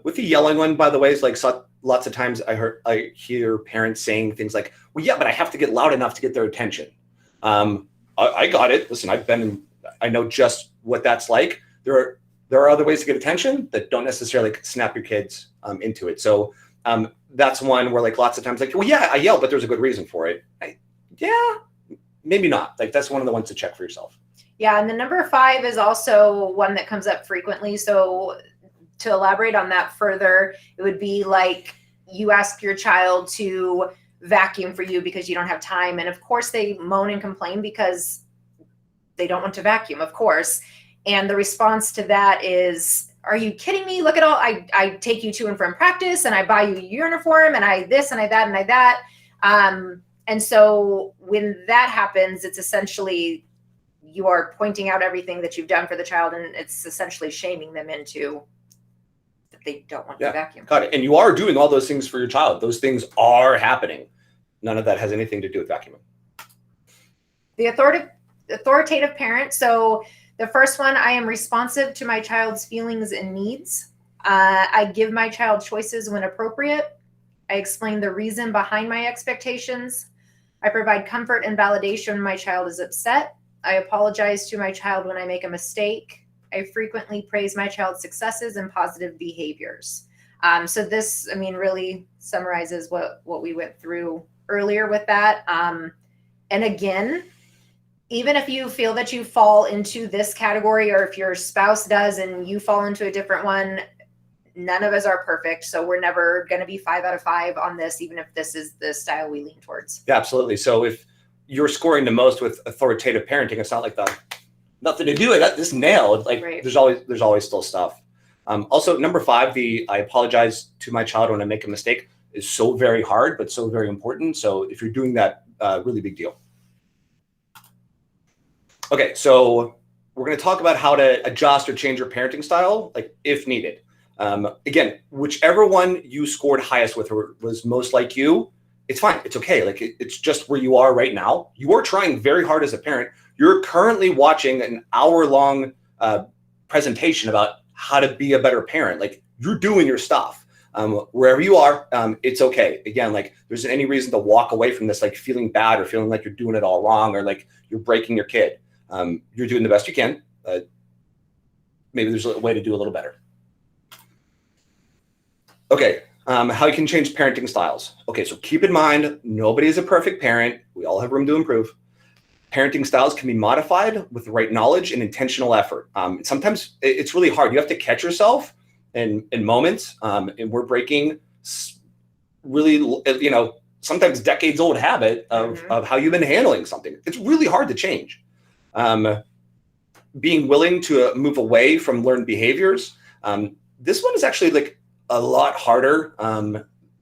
With the yelling one, by the way, is like lots of times I hear parents saying things like, well, yeah, but I have to get loud enough to get their attention. I got it. Listen, I know just what that's like. There are other ways to get attention that don't necessarily snap your kids into it. So that's one where like lots of times like, well, yeah, I yell, but there's a good reason for it. Yeah, maybe not. Like that's one of the ones to check for yourself. Yeah, and the number 5 is also one that comes up frequently. So to elaborate on that further, it would be like you ask your child to vacuum for you because you don't have time. And of course they moan and complain because they don't want to vacuum, of course. And the response to that is, are you kidding me? Look at all, I take you to and from practice, and I buy you a uniform, and I this and I that and I that. And so when that happens, it's essentially you are pointing out everything that you've done for the child, and it's essentially shaming them into that they don't want to vacuum. Got it. And you are doing all those things for your child. Those things are happening. None of that has anything to do with vacuuming. The authoritative parent. So the first one, I am responsive to my child's feelings and needs. I give my child choices when appropriate. I explain the reason behind my expectations. I provide comfort and validation when my child is upset. I apologize to my child when I make a mistake. I frequently praise my child's successes and positive behaviors. So this, really summarizes what we went through earlier with that. And again, even if you feel that you fall into this category, or if your spouse does and you fall into a different one, none of us are perfect. So we're never going to be 5 out of 5 on this, even if this is the style we lean towards. Yeah, absolutely. So if you're scoring the most with authoritative parenting, it's not like nothing to do. I got this nailed. Like right. There's always still stuff. Also, number 5, I apologize to my child when I make a mistake is so very hard, but so very important. So if you're doing that, really big deal. Okay, so we're going to talk about how to adjust or change your parenting style, like if needed. Again, whichever one you scored highest with or was most like you, it's fine. It's okay. Like it's just where you are right now. You are trying very hard as a parent. You're currently watching an hour-long presentation about how to be a better parent. Like you're doing your stuff. Wherever you are, it's okay. Again, like there isn't any reason to walk away from this like feeling bad or feeling like you're doing it all wrong or like you're breaking your kid. You're doing the best you can. Maybe there's a way to do a little better. Okay, how you can change parenting styles. Okay, so keep in mind, nobody is a perfect parent. We all have room to improve. Parenting styles can be modified with the right knowledge and intentional effort. Sometimes it's really hard. You have to catch yourself in moments, and we're breaking really, sometimes decades old habit of how you've been handling something. It's really hard to change. Being willing to move away from learned behaviors. This one is actually like a lot harder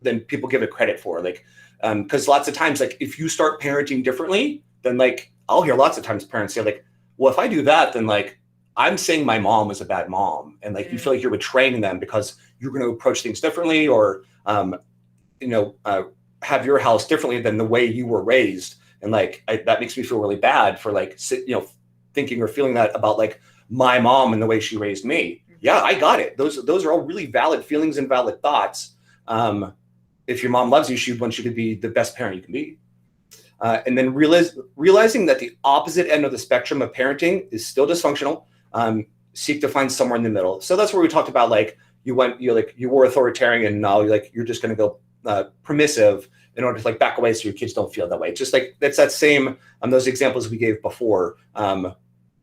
than people give it credit for. Like, because lots of times, like if you start parenting differently, then like I'll hear lots of times parents say like, well, if I do that, then like I'm saying my mom was a bad mom, and like you feel like you're betraying them because you're going to approach things differently, or have your house differently than the way you were raised, and like that makes me feel really bad for like thinking or feeling that about like my mom and the way she raised me. Yeah, I got it. Those are all really valid feelings and valid thoughts. If your mom loves you, she wants you to be the best parent you can be. And then realizing that the opposite end of the spectrum of parenting is still dysfunctional. Seek to find somewhere in the middle. So that's where we talked about like you were authoritarian, and now you're just going to go permissive in order to like back away so your kids don't feel that way. Just like that's that same those examples we gave before.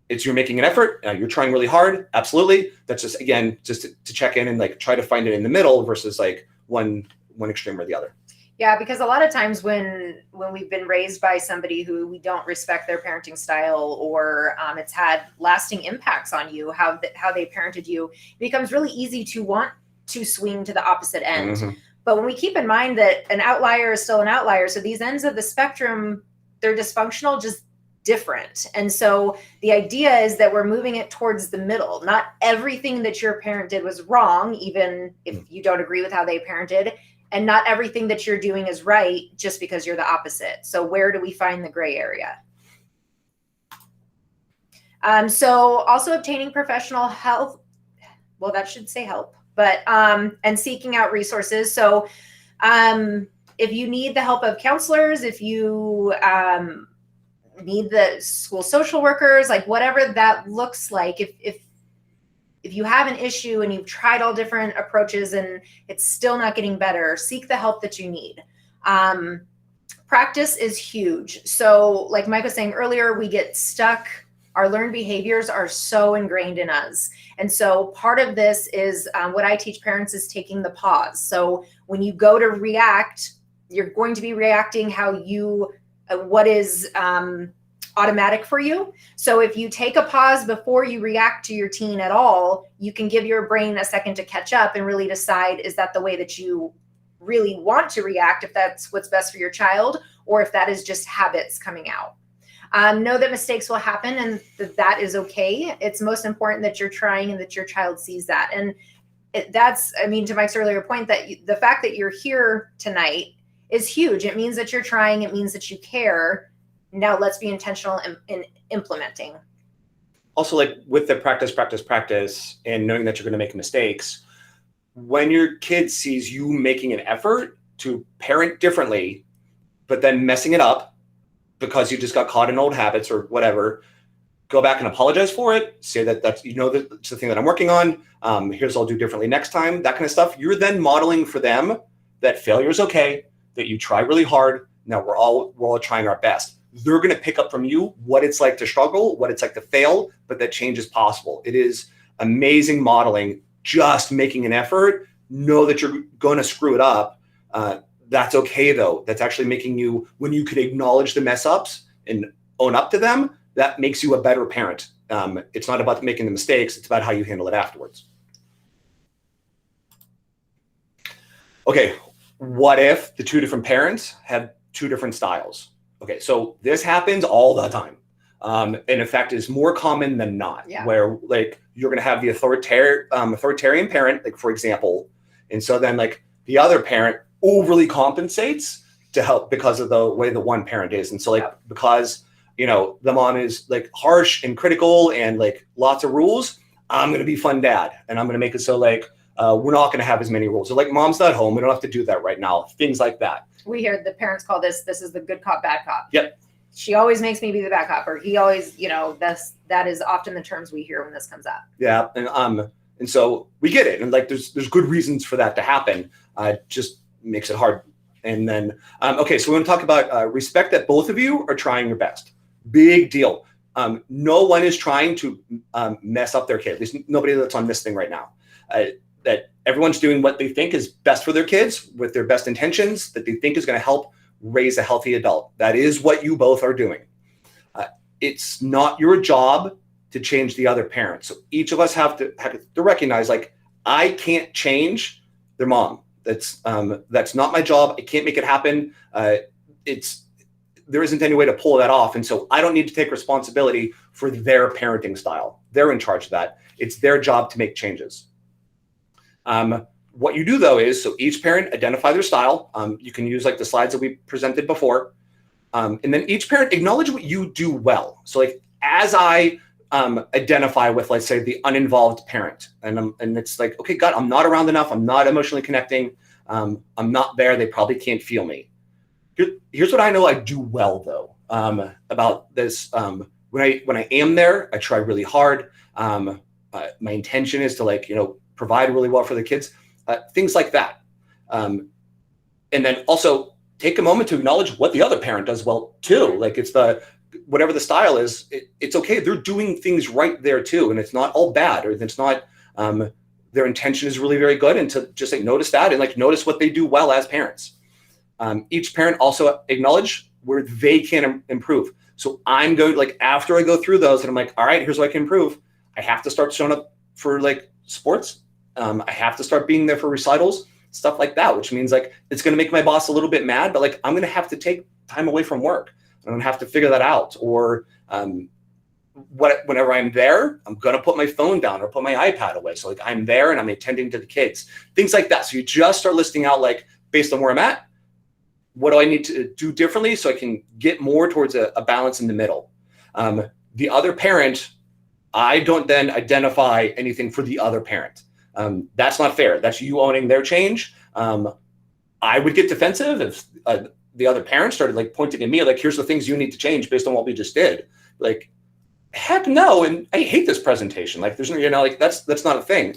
It's you're making an effort, you're trying really hard. Absolutely. That's just again just to check in and like try to find it in the middle versus like one extreme or the other. Yeah, because a lot of times when we've been raised by somebody who we don't respect their parenting style, or it's had lasting impacts on you, how they parented you, it becomes really easy to want to swing to the opposite end. But when we keep in mind that an outlier is still an outlier, so these ends of the spectrum, they're dysfunctional, just different. And so the idea is that we're moving it towards the middle. Not everything that your parent did was wrong, even if you don't agree with how they parented. And not everything that you're doing is right just because you're the opposite. So where do we find the gray area? So also obtaining professional help. Well, that should say help, but and seeking out resources. So if you need the help of counselors, if you need the school social workers, like whatever that looks like, if you have an issue and you've tried all different approaches and it's still not getting better, seek the help that you need. Practice is huge. So like Mike was saying earlier, we get stuck. Our learned behaviors are so ingrained in us. And so part of this is what I teach parents is taking the pause. So when you go to react, you're going to be reacting what is automatic for you. So if you take a pause before you react to your teen at all, you can give your brain a second to catch up and really decide, is that the way that you really want to react, if that's what's best for your child, or if that is just habits coming out. Know that mistakes will happen and that is okay. It's most important that you're trying and that your child sees that. And to Mike's earlier point, that the fact that you're here tonight is huge. It means that you're trying. It means that you care. Now let's be intentional in implementing. Also, like with the practice, and knowing that you're going to make mistakes, when your kid sees you making an effort to parent differently, but then messing it up because you just got caught in old habits or whatever, go back and apologize for it. Say that's the thing that I'm working on. Here's what I'll do differently next time, that kind of stuff. You're then modeling for them that failure is okay, that you try really hard. Now we're all trying our best. They're going to pick up from you what it's like to struggle, what it's like to fail, but that change is possible. It is amazing modeling, just making an effort. Know that you're going to screw it up. That's okay, though. That's actually making you, when you can acknowledge the mess ups and own up to them, that makes you a better parent. It's not about making the mistakes. It's about how you handle it afterwards. Okay, what if the two different parents have two different styles? Okay, so this happens all the time. And in fact, is more common than not, where like you're going to have the authoritarian parent, like for example, and so then like the other parent overly compensates to help because of the way the one parent is. And so like, because, the mom is like harsh and critical and like lots of rules, I'm going to be fun dad. And I'm going to make it so like, we're not going to have as many rules. So like, mom's not home. We don't have to do that right now. Things like that. We hear the parents call this is the good cop, bad cop. Yep. She always makes me be the bad cop, or he always, that is often the terms we hear when this comes up. Yeah. And so we get it. And like, there's good reasons for that to happen. Just makes it hard. And then, okay. So we want to talk about respect that both of you are trying your best. Big deal. No one is trying to mess up their kid. At least nobody that's on this thing right now. That everyone's doing what they think is best for their kids with their best intentions, that they think is going to help raise a healthy adult. That is what you both are doing. It's not your job to change the other parent. So each of us have to recognize, like, I can't change their mom. That's not my job. I can't make it happen. There isn't any way to pull that off. And so I don't need to take responsibility for their parenting style. They're in charge of that. It's their job to make changes. What you do though is, so each parent identify their style. You can use like the slides that we presented before. And then each parent acknowledge what you do well. So like, as I identify with, let's say, the uninvolved parent, and it's like, okay, God, I'm not around enough. I'm not emotionally connecting. I'm not there. They probably can't feel me. Here's what I know I do well though, about this. When I am there, I try really hard. My intention is to like, provide really well for the kids, things like that. And then also take a moment to acknowledge what the other parent does well too. Like it's whatever the style is, it's okay. They're doing things right there too. And it's not all bad, or it's not, their intention is really very good. And to just like notice that and like notice what they do well as parents. Each parent also acknowledge where they can improve. So I'm going like, after I go through those and I'm like, all right, here's what I can improve. I have to start showing up for like sports. I have to start being there for recitals, stuff like that, which means like, it's going to make my boss a little bit mad, but like, I'm going to have to take time away from work. I'm going to have to figure that out. Or whenever I'm there, I'm going to put my phone down or put my iPad away. So like I'm there and I'm attending to the kids, things like that. So you just start listing out, like, based on where I'm at, what do I need to do differently so I can get more towards a balance in the middle? The other parent, I don't then identify anything for the other parent. That's not fair. That's you owning their change. I would get defensive if the other parent started like pointing at me, like, here's the things you need to change based on what we just did. Like, heck no. And I hate this presentation. Like there's no, like that's not a thing.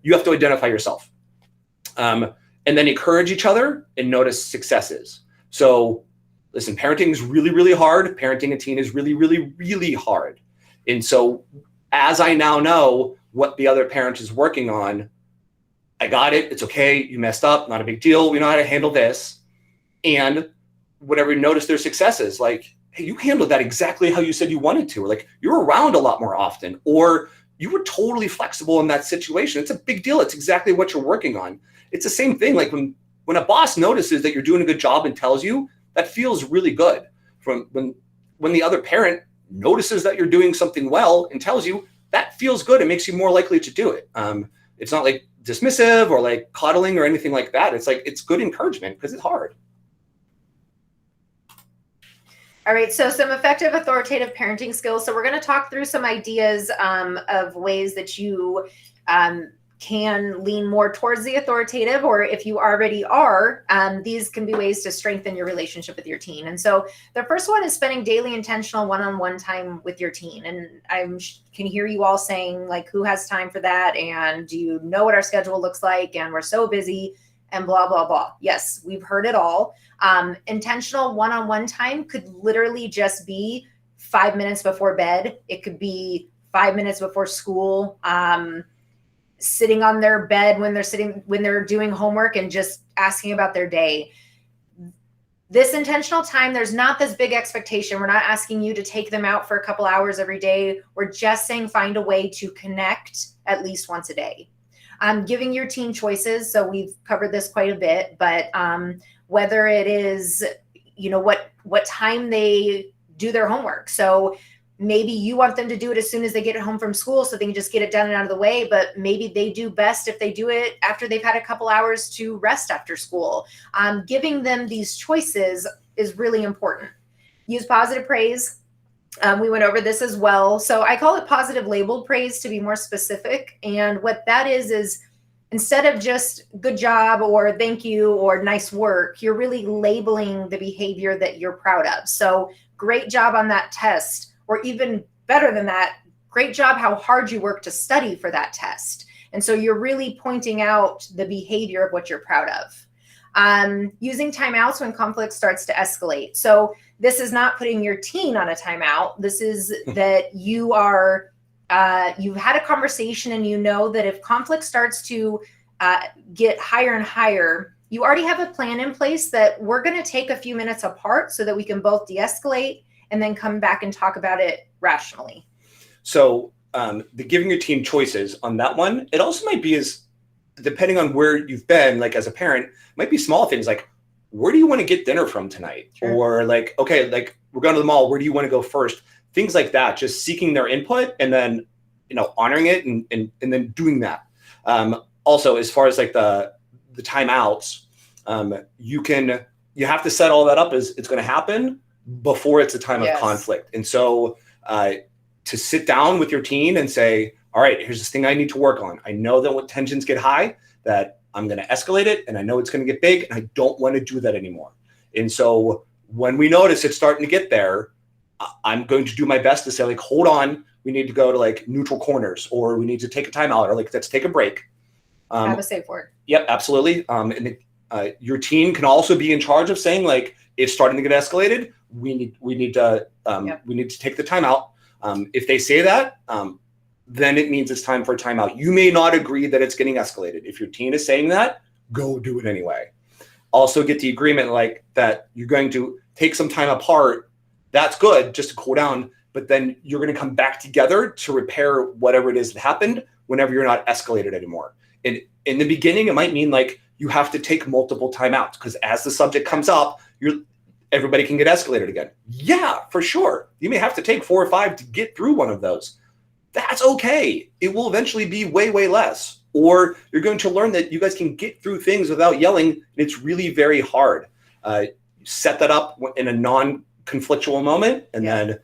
You have to identify yourself. And then encourage each other and notice successes. So listen, parenting is really, really hard. Parenting a teen is really, really, really hard. And so as I now know what the other parent is working on, I got it. It's okay. You messed up. Not a big deal. We know how to handle this. And whatever you notice their successes, like, hey, you handled that exactly how you said you wanted to, or like you're around a lot more often, or you were totally flexible in that situation. It's a big deal. It's exactly what you're working on. It's the same thing. Like when a boss notices that you're doing a good job and tells you, that feels really good. From when the other parent notices that you're doing something well and tells you, that feels good. It makes you more likely to do it. It's not like dismissive or like coddling or anything like that. It's like, it's good encouragement because it's hard. All right, so some effective authoritative parenting skills. So we're going to talk through some ideas of ways that you can lean more towards the authoritative, or if you already are, these can be ways to strengthen your relationship with your teen. And so the first one is spending daily intentional one-on-one time with your teen. And I can hear you all saying, like, who has time for that? And do you know what our schedule looks like? And we're so busy and blah, blah, blah. Yes, we've heard it all. Intentional one-on-one time could literally just be 5 minutes before bed. It could be 5 minutes before school, sitting on their bed when they're doing homework and just asking about their day. This intentional time, there's not this big expectation. We're not asking you to take them out for a couple hours every day. We're just saying find a way to connect at least once a day. Giving your teen choices. So we've covered this quite a bit, but whether it is, what time they do their homework. So maybe you want them to do it as soon as they get home from school so they can just get it done and out of the way, but maybe they do best if they do it after they've had a couple hours to rest after school. Giving them these choices is really important. Use positive praise. We went over this as well. So I call it positive labeled praise to be more specific. And what that is instead of just good job or thank you or nice work, you're really labeling the behavior that you're proud of. So great job on that test, or even better than that, great job how hard you work to study for that test. And so you're really pointing out the behavior of what you're proud of. Using timeouts when conflict starts to escalate. So this is not putting your teen on a timeout. This is that you are, you've had a conversation and you know that if conflict starts to get higher and higher, you already have a plan in place that we're going to take a few minutes apart so that we can both de-escalate and then come back and talk about it rationally. So the giving your teen choices on that one, it also might be as, depending on where you've been, like as a parent, it might be small things like, where do you want to get dinner from tonight? Sure. Or like, okay, like we're going to the mall, where do you want to go first? Things like that, just seeking their input and then, honoring it and then doing that. Also, as far as like the timeouts, you have to set all that up as it's going to happen before it's a time of conflict. And so to sit down with your teen and say, all right, here's this thing I need to work on. I know that when tensions get high, that I'm going to escalate it and I know it's going to get big and I don't want to do that anymore. And so when we notice it's starting to get there, I'm going to do my best to say like, hold on, we need to go to like neutral corners, or we need to take a timeout, or like, let's take a break. Have a safe word. Yep, absolutely. Your teen can also be in charge of saying like, it's starting to get escalated. We need to take the timeout. If they say that, then it means it's time for a timeout. You may not agree that it's getting escalated. If your teen is saying that, go do it anyway. Also get the agreement like that you're going to take some time apart. That's good, just to cool down, but then you're going to come back together to repair whatever it is that happened whenever you're not escalated anymore. And in the beginning, it might mean like you have to take multiple timeouts because as the subject comes up, everybody can get escalated again. Yeah, for sure. You may have to take 4 or 5 to get through one of those. That's okay. It will eventually be way, way less. Or you're going to learn that you guys can get through things without yelling. And it's really very hard. Set that up in a non-conflictual moment and then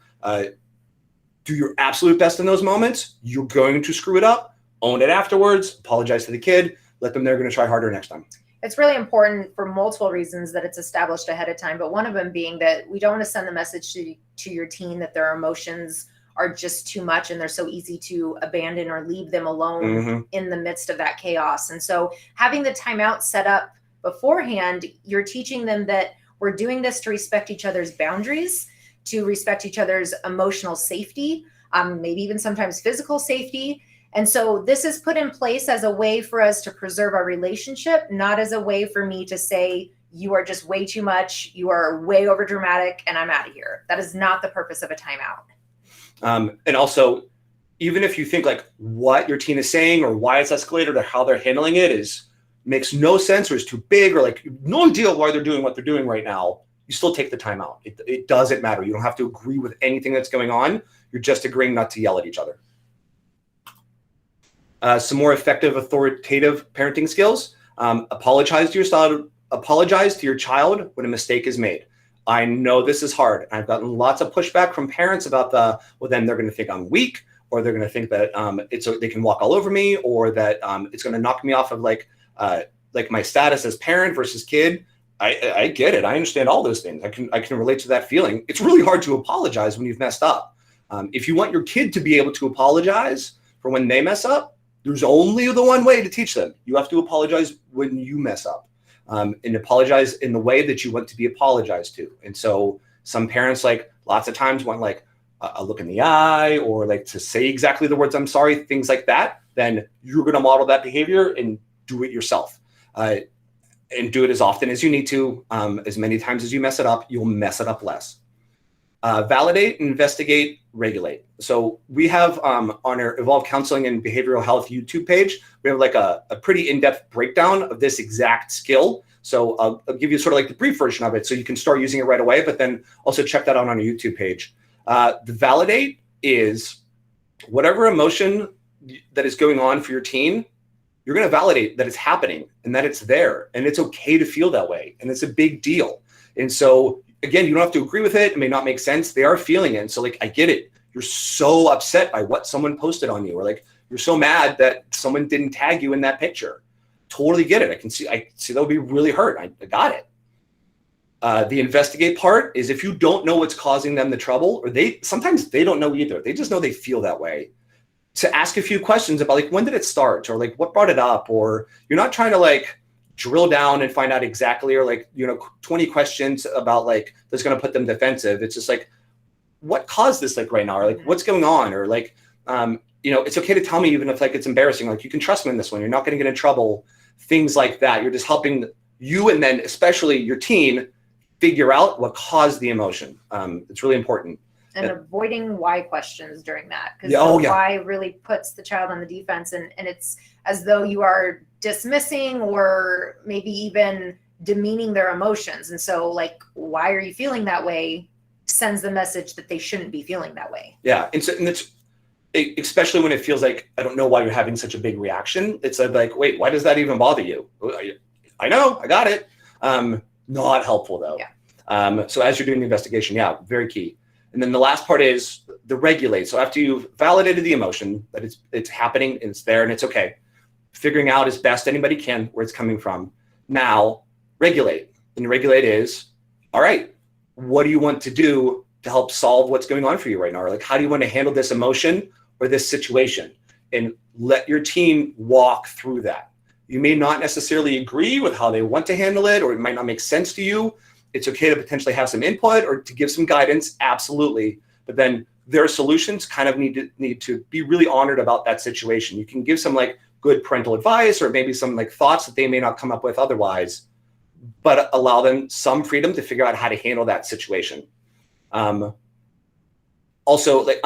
do your absolute best in those moments. You're going to screw it up. Own it afterwards. Apologize to the kid. Let them know they're going to try harder next time. It's really important for multiple reasons that it's established ahead of time, but one of them being that we don't want to send the message to your teen that their emotions are just too much and they're so easy to abandon or leave them alone in the midst of that chaos. And so having the timeout set up beforehand, you're teaching them that we're doing this to respect each other's boundaries, to respect each other's emotional safety, maybe even sometimes physical safety. And so this is put in place as a way for us to preserve our relationship, not as a way for me to say, you are just way too much, you are way over dramatic, and I'm out of here. That is not the purpose of a timeout. And also, even if you think like what your teen is saying or why it's escalated or how they're handling it makes no sense or is too big or like no idea why they're doing what they're doing right now, you still take the time out. It doesn't matter. You don't have to agree with anything that's going on. You're just agreeing not to yell at each other. Some more effective authoritative parenting skills. Apologize to your child when a mistake is made. I know this is hard. I've gotten lots of pushback from parents about then they're going to think I'm weak, or they're going to think that they can walk all over me, or that it's going to knock me off of like my status as parent versus kid. I get it. I understand all those things. I can relate to that feeling. It's really hard to apologize when you've messed up. If you want your kid to be able to apologize for when they mess up, there's only the one way to teach them. You have to apologize when you mess up, and apologize in the way that you want to be apologized to. And so some parents lots of times want a look in the eye or to say exactly the words, I'm sorry, things like that. Then you're going to model that behavior and do it yourself. And do it as often as you need to. As many times as you mess it up, you'll mess it up less. Validate, investigate, regulate. So we have on our Evolve Counseling and Behavioral Health YouTube page, we have a pretty in-depth breakdown of this exact skill. So I'll give you sort of the brief version of it so you can start using it right away, but then also check that out on our YouTube page. The validate is whatever emotion that is going on for your teen, you're going to validate that it's happening and that it's there, and it's okay to feel that way. And it's a big deal. And so again, you don't have to agree with it. It may not make sense. They are feeling it. And so like, I get it. You're so upset by what someone posted on you, or like, you're so mad that someone didn't tag you in that picture. Totally get it. I see that would be really hurt. I got it. The investigate part is if you don't know what's causing them the trouble, or sometimes they don't know either. They just know they feel that way. To ask a few questions about like, when did it start, or like what brought it up, or you're not trying to like drill down and find out exactly, or like, 20 questions about like, that's going to put them defensive. It's just like, what caused this like right now, or like what's going on, or like, it's okay to tell me even if like it's embarrassing, like you can trust me in this one. You're not going to get in trouble, things like that. You're just helping you, and then especially your teen, figure out what caused the emotion. It's really important. And avoiding why questions during that, because why really puts the child on the defense, and it's as though you are dismissing or maybe even demeaning their emotions. And so like, why are you feeling that way sends the message that they shouldn't be feeling that way. Yeah. And it's especially when it feels like, I don't know why you're having such a big reaction. It's like, wait, why does that even bother you? I know, I got it. Not helpful though. Yeah. So as you're doing the investigation, very key. And then the last part is the regulate. So after you've validated the emotion that it's happening and it's there and it's okay, figuring out as best anybody can where it's coming from. Now regulate. And regulate is, all right, what do you want to do to help solve what's going on for you right now? Or like, how do you want to handle this emotion or this situation? And let your team walk through that. You may not necessarily agree with how they want to handle it, or it might not make sense to you. It's okay to potentially have some input or to give some guidance, absolutely. But then their solutions kind of need to be really honored about that situation. You can give some like good parental advice, or maybe some like thoughts that they may not come up with otherwise, but allow them some freedom to figure out how to handle that situation. Also, like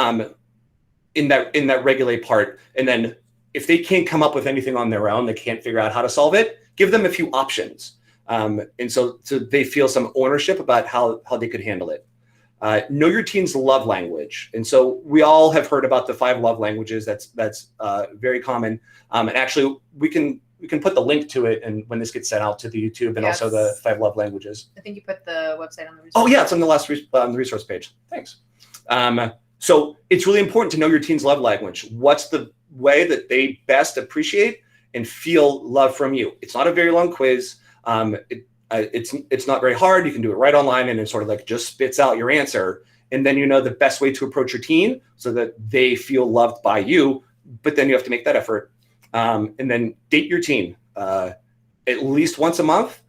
in that regulate part, and then if they can't come up with anything on their own, they can't figure out how to solve it, give them a few options. And so they feel some ownership about how they could handle it. Know your teen's love language. And so we all have heard about the 5 love languages. That's very common. And actually we can put the link to it, and when this gets sent out to the YouTube, and also the 5 love languages. I think you put the website on the resource. Oh yeah, it's on the last the resource page. Thanks. So it's really important to know your teen's love language. What's the way that they best appreciate and feel love from you? It's not a very long quiz. It's not very hard. You can do it right online, and it sort of like just spits out your answer. And then you know the best way to approach your teen so that they feel loved by you, but then you have to make that effort. And then date your teen at least once a month.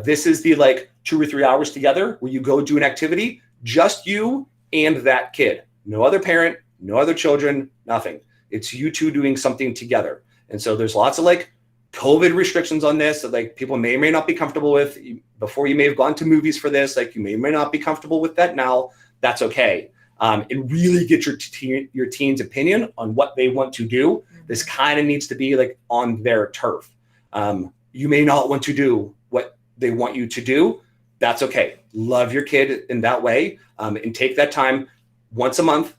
This is the like 2 or 3 hours together where you go do an activity, just you and that kid. No other parent, no other children, nothing. It's you two doing something together. And so there's lots of like COVID restrictions on this that like people may or may not be comfortable with. Before, you may have gone to movies for this. Like you may or may not be comfortable with that now. That's okay. And really get your teen's opinion on what they want to do. This kind of needs to be like on their turf. You may not want to do what they want you to do. That's okay. Love your kid in that way, and take that time once a month.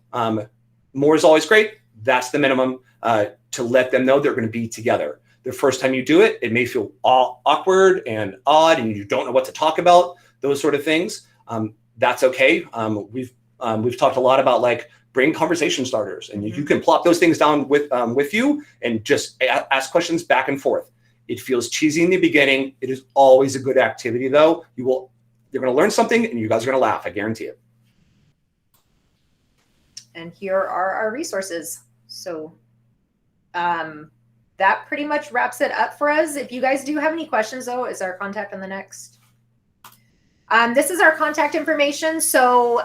More is always great. That's the minimum, to let them know they're going to be together. The first time you do it, it may feel awkward and odd, and you don't know what to talk about, those sort of things. That's okay. We've talked a lot about like bring conversation starters, and you can plop those things down with you and just ask questions back and forth. It feels cheesy in the beginning. It is always a good activity though. You're going to learn something, and you guys are going to laugh. I guarantee it. And here are our resources. So that pretty much wraps it up for us. If you guys do have any questions though, is our contact on the next. This is our contact information. So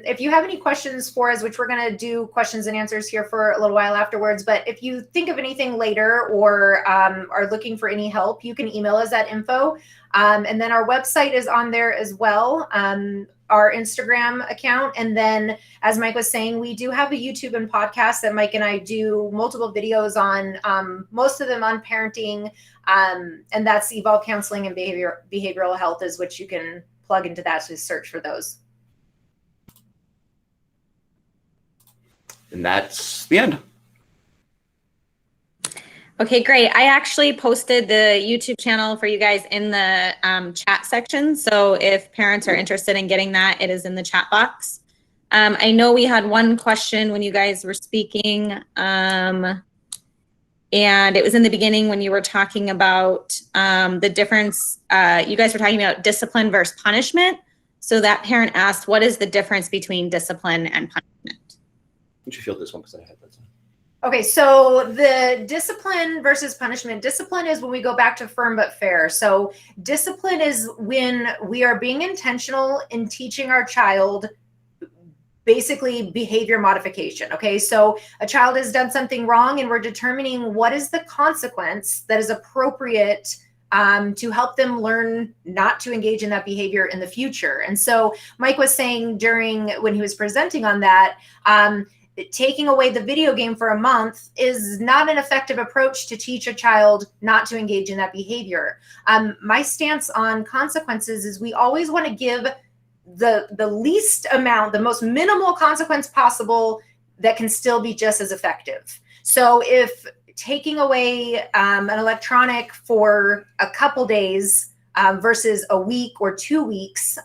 if you have any questions for us, which we're going to do questions and answers here for a little while afterwards, but if you think of anything later or are looking for any help, you can email us at info. And then our website is on there as well, our Instagram account. And then, as Mike was saying, we do have a YouTube and podcast that Mike and I do multiple videos on, most of them on parenting. And that's Evolve Counseling and Behavioral Health, is which you can plug into that to search for those. And that's the end. Okay, great. I actually posted the YouTube channel for you guys in the chat section. So if parents are interested in getting that, it is in the chat box. I know we had one question when you guys were speaking, and it was in the beginning when you were talking about the difference. You guys were talking about discipline versus punishment. So that parent asked, what is the difference between discipline and punishment? Would you feel this one because I had that? Okay, so the discipline versus punishment. Discipline is when we go back to firm but fair. So discipline is when we are being intentional in teaching our child basically behavior modification. Okay, so a child has done something wrong and we're determining what is the consequence that is appropriate to help them learn not to engage in that behavior in the future. And so Mike was saying when he was presenting on that, taking away the video game for a month is not an effective approach to teach a child not to engage in that behavior. My stance on consequences is we always want to give the least amount, the most minimal consequence possible that can still be just as effective. So if taking away an electronic for a couple days versus a week or 2 weeks,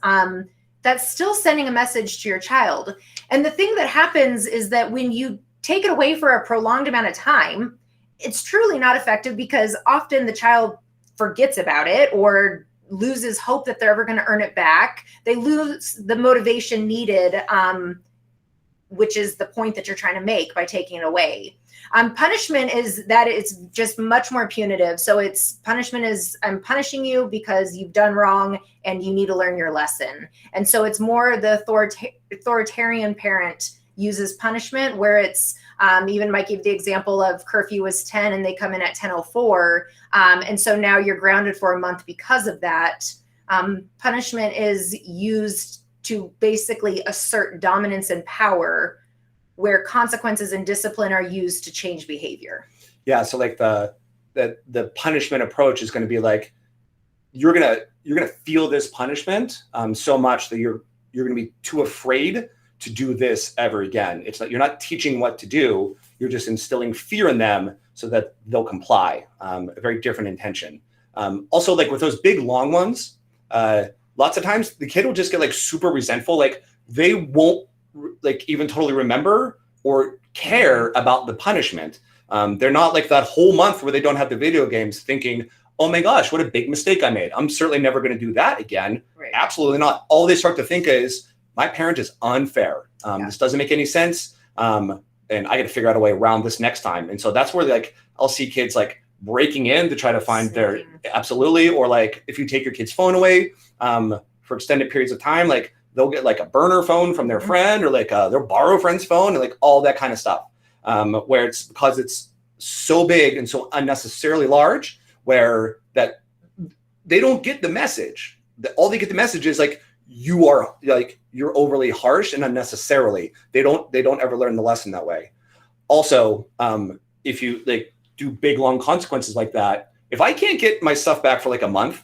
that's still sending a message to your child. And the thing that happens is that when you take it away for a prolonged amount of time, it's truly not effective because often the child forgets about it or loses hope that they're ever going to earn it back. They lose the motivation needed, which is the point that you're trying to make by taking it away. Punishment is that it's just much more punitive. So punishment is I'm punishing you because you've done wrong and you need to learn your lesson. And so it's more the authoritarian parent uses punishment where it's even Mike gave the example of curfew was 10 and they come in at 10:04. And so now you're grounded for a month because of that. Punishment is used to basically assert dominance and power, where consequences and discipline are used to change behavior. Yeah, so like the punishment approach is going to be like you're gonna feel this punishment so much that you're going to be too afraid to do this ever again. It's like you're not teaching what to do; you're just instilling fear in them so that they'll comply. A very different intention. Also, like with those big long ones, lots of times the kid will just get like super resentful. Like they won't like even totally remember or care about the punishment. They're not like that whole month where they don't have the video games thinking, oh my gosh, what a big mistake I made. I'm certainly never going to do that again. Right. Absolutely not. All they start to think is my parent is unfair. This doesn't make any sense. And I got to figure out a way around this next time. And so that's where like, I'll see kids like breaking in to try to find their absolutely. Or like if you take your kid's phone away for extended periods of time, like they'll get like a burner phone from their friend or like they'll borrow a friend's phone and like all that kind of stuff where it's because it's so big and so unnecessarily large where that they don't get the message. All they get the message is like you are like you're overly harsh and unnecessarily. They don't ever learn the lesson that way. Also, if you like do big long consequences like that, if I can't get my stuff back for like a month,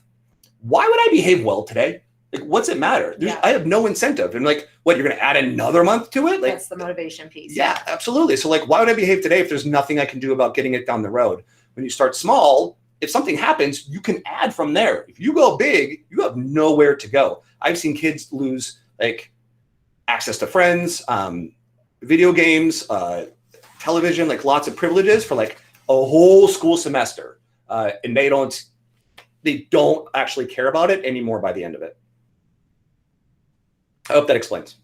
why would I behave well today? Like, what's it matter? I have no incentive. And like, what, you're going to add another month to it? Like, that's the motivation piece. Yeah, absolutely. So like, why would I behave today if there's nothing I can do about getting it down the road? When you start small, if something happens, you can add from there. If you go big, you have nowhere to go. I've seen kids lose like access to friends, video games, television, like lots of privileges for like a whole school semester. And they don't actually care about it anymore by the end of it. I hope that explains.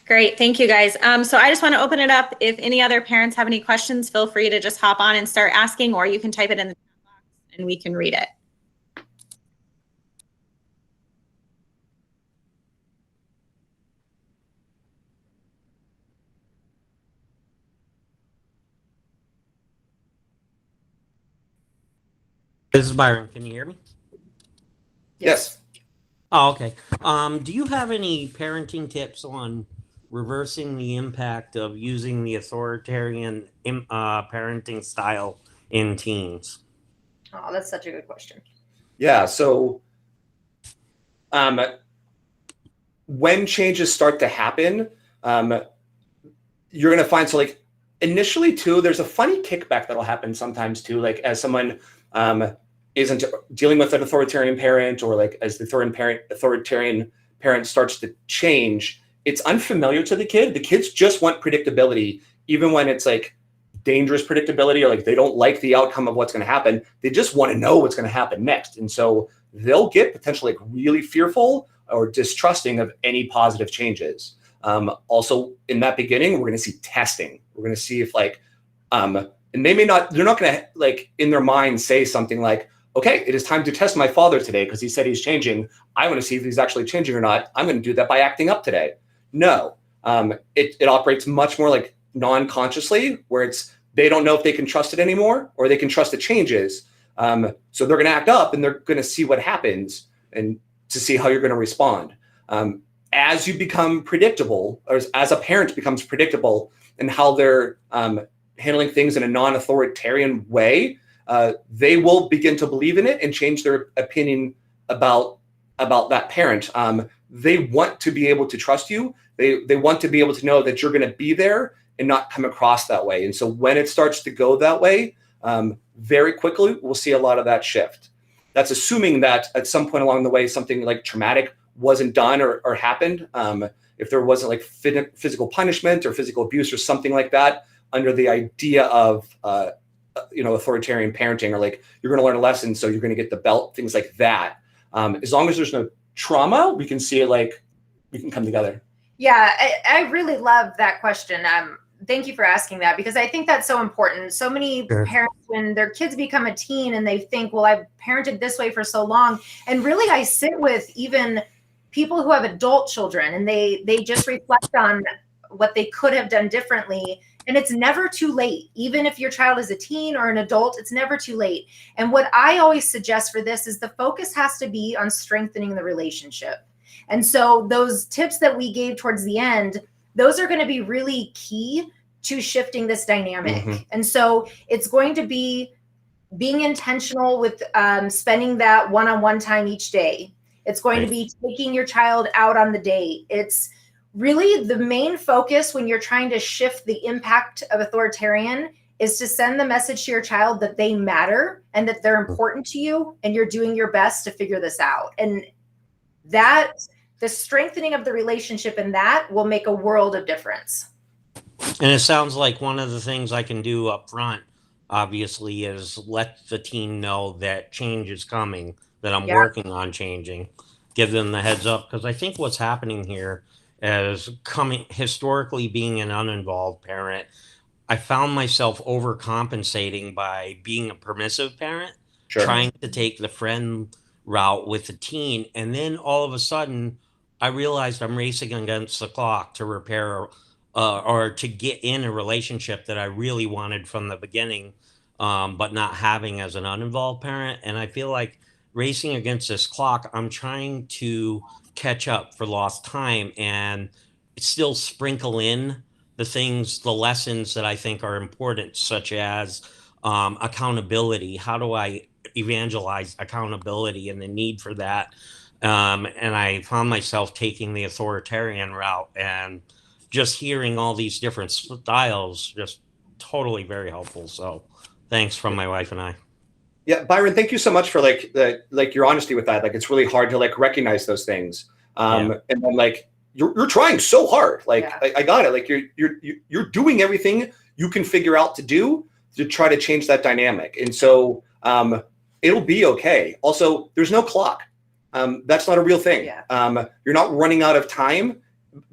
Great. Thank you, guys. So I just want to open it up. If any other parents have any questions, feel free to just hop on and start asking, or you can type it in the chat box and we can read it. This is Byron. Can you hear me? Yes. Oh, okay. Do you have any parenting tips on reversing the impact of using the authoritarian parenting style in teens? Oh, that's such a good question. Yeah. So when changes start to happen, you're going to find, so like initially too, there's a funny kickback that'll happen sometimes too, like as someone isn't dealing with an authoritarian parent, or like as the authoritarian parent starts to change, it's unfamiliar to the kid. The kids just want predictability, even when it's like dangerous predictability, or like they don't like the outcome of what's going to happen. They just want to know what's going to happen next. And so they'll get potentially like really fearful or distrusting of any positive changes. Also in that beginning, we're going to see testing. We're going to see if like, and they're not going to like in their mind say something like, okay, it is time to test my father today because he said he's changing. I want to see if he's actually changing or not. I'm going to do that by acting up today. No, it operates much more like non-consciously, where they don't know if they can trust it anymore or they can trust the changes. So they're going to act up and they're going to see what happens and to see how you're going to respond. As you become predictable, or as a parent becomes predictable in how they're handling things in a non-authoritarian way, they will begin to believe in it and change their opinion about that parent. They want to be able to trust you. They want to be able to know that you're going to be there and not come across that way. And so when it starts to go that way, very quickly, we'll see a lot of that shift. That's assuming that at some point along the way, something like traumatic wasn't done or happened. If there wasn't like physical punishment or physical abuse or something like that, under the idea of authoritarian parenting, or like you're going to learn a lesson, so you're going to get the belt, things like that. As long as there's no trauma, we can see it, like we can come together. Yeah, I really love that question. Thank you for asking that, because I think that's so important. So many parents, when their kids become a teen and they think, well, I've parented this way for so long. And really, I sit with even people who have adult children, and they just reflect on what they could have done differently. And it's never too late. Even if your child is a teen or an adult, it's never too late. And what I always suggest for this is the focus has to be on strengthening the relationship. And so those tips that we gave towards the end, those are going to be really key to shifting this dynamic. Mm-hmm. And so it's going to be being intentional with spending that one-on-one time each day. It's going to be taking your child out on the date. It's really the main focus when you're trying to shift the impact of authoritarian is to send the message to your child that they matter and that they're important to you, and you're doing your best to figure this out. And that the strengthening of the relationship in that will make a world of difference. And it sounds like one of the things I can do up front, obviously, is let the teen know that change is coming, that I'm working on changing, give them the heads up. Because I think what's happening here is historically being an uninvolved parent, I found myself overcompensating by being a permissive parent, trying to take the friend route with the teen. And then all of a sudden, I realized I'm racing against the clock to repair or to get in a relationship that I really wanted from the beginning, but not having as an uninvolved parent. And I feel like racing against this clock, I'm trying to catch up for lost time and still sprinkle in the lessons that I think are important, such as accountability. How do I evangelize accountability and the need for that? And I found myself taking the authoritarian route, and just hearing all these different styles, just totally very helpful. So thanks from my wife and I. Yeah, Byron, thank you so much for like your honesty with that. Like, it's really hard to like recognize those things. And then like you're trying so hard. Like I got it. Like you're doing everything you can figure out to do to try to change that dynamic. And so it'll be okay. Also, there's no clock. That's not a real thing. You're not running out of time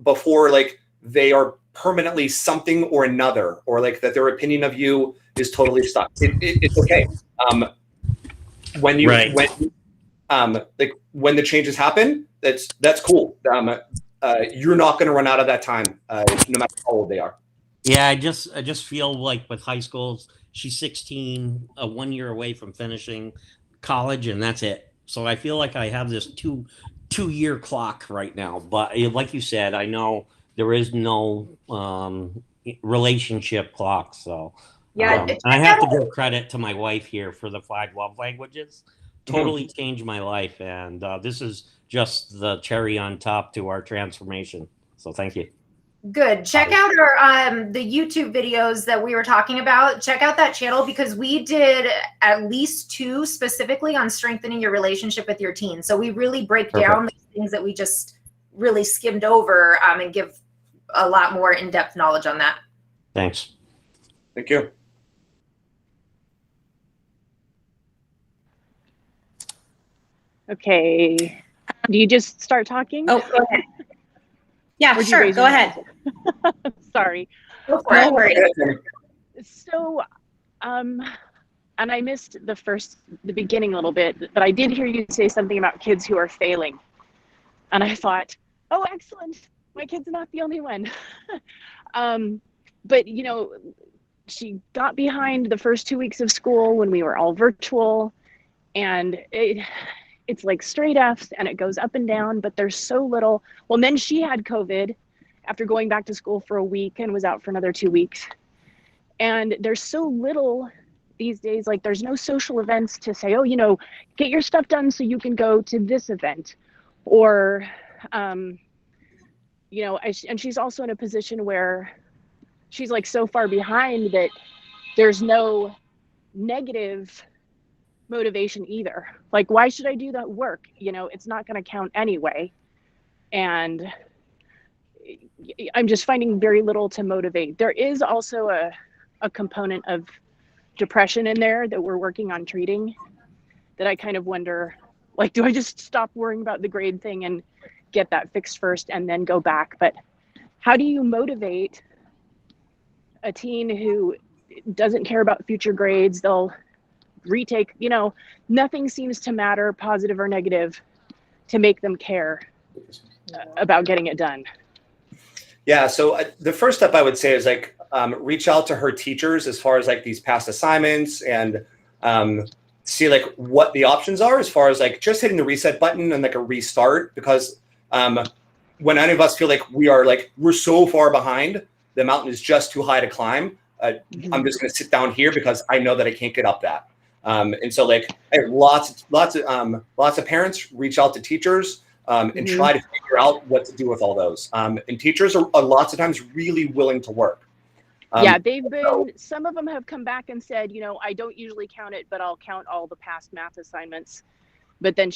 before like they are permanently something or another, or like that their opinion of you is totally stuck. It's okay. When the changes happen, that's cool. You're not going to run out of that time, no matter how old they are. Yeah, I just feel like with high schools, she's 16, 1 year away from finishing college, and that's it. So I feel like I have this two-year clock right now. But like you said, I know there is no relationship clock. So I have to give credit to my wife here for the 5 love languages. Totally changed my life, and this is just the cherry on top to our transformation. So thank you. Good. Check out our the YouTube videos that we were talking about. Check out that channel because we did at least 2 specifically on strengthening your relationship with your teen. So we really break down the things that we just really skimmed over and give a lot more in-depth knowledge on that. Thanks. Thank you. Okay. Do you just start talking? Oh, go ahead. Yeah, Or do you sure. raise Go your ahead. hand? Sorry. Go for it. No worries. So, and I missed the beginning a little bit, but I did hear you say something about kids who are failing. And I thought, oh, excellent. My kid's not the only one. But, you know, she got behind the first 2 weeks of school when we were all virtual, and it's like straight F's and it goes up and down, but there's so little. Well, and then she had COVID after going back to school for a week and was out for another 2 weeks. And there's so little these days, like there's no social events to say, oh, you know, get your stuff done so you can go to this event. Or, you know, and she's also in a position where she's like so far behind that there's no negative motivation either. Like, why should I do that work? You know, it's not going to count anyway. And I'm just finding very little to motivate. There is also a component of depression in there that we're working on treating, that I kind of wonder, like, do I just stop worrying about the grade thing and get that fixed first and then go back? But how do you motivate a teen who doesn't care about future grades? They'll retake, you know, nothing seems to matter, positive or negative, to make them care about getting it done. Yeah, so the first step I would say is like reach out to her teachers as far as like these past assignments and see like what the options are as far as like just hitting the reset button and like a restart, because when any of us feel like we're so far behind, the mountain is just too high to climb. I'm just going to sit down here because I know that I can't get up that. And so like lots of parents reach out to teachers and try to figure out what to do with all those. And teachers are lots of times really willing to work. Yeah, they've been, some of them have come back and said, you know, I don't usually count it, but I'll count all the past math assignments. But then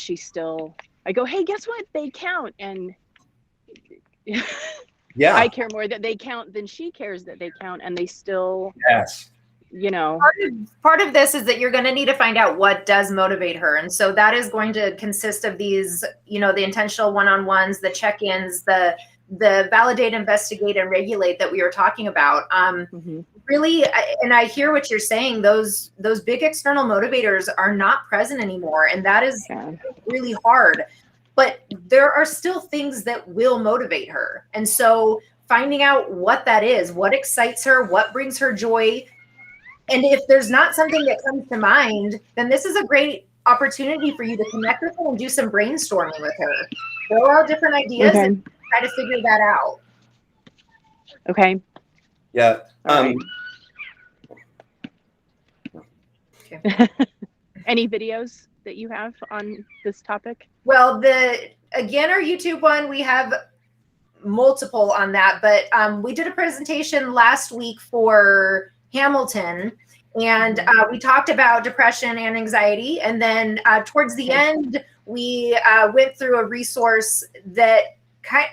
I go, hey, guess what? They count. And yeah, I care more that they count than she cares that they count. And they still, yes, you know. Part of this is that you're going to need to find out what does motivate her. And so that is going to consist of these, you know, the intentional one-on-ones, the check-ins, the validate, investigate, and regulate that we were talking about. Really, and I hear what you're saying, those big external motivators are not present anymore. And that is really hard. But there are still things that will motivate her. And so finding out what that is, what excites her, what brings her joy. And if there's not something that comes to mind, then this is a great opportunity for you to connect with her and do some brainstorming with her. Throw out different ideas and try to figure that out. Okay. yeah. Any videos that you have on this topic? Well, again, our YouTube one, we have multiple on that, but we did a presentation last week for Hamilton, and we talked about depression and anxiety. And then towards the end, we went through a resource that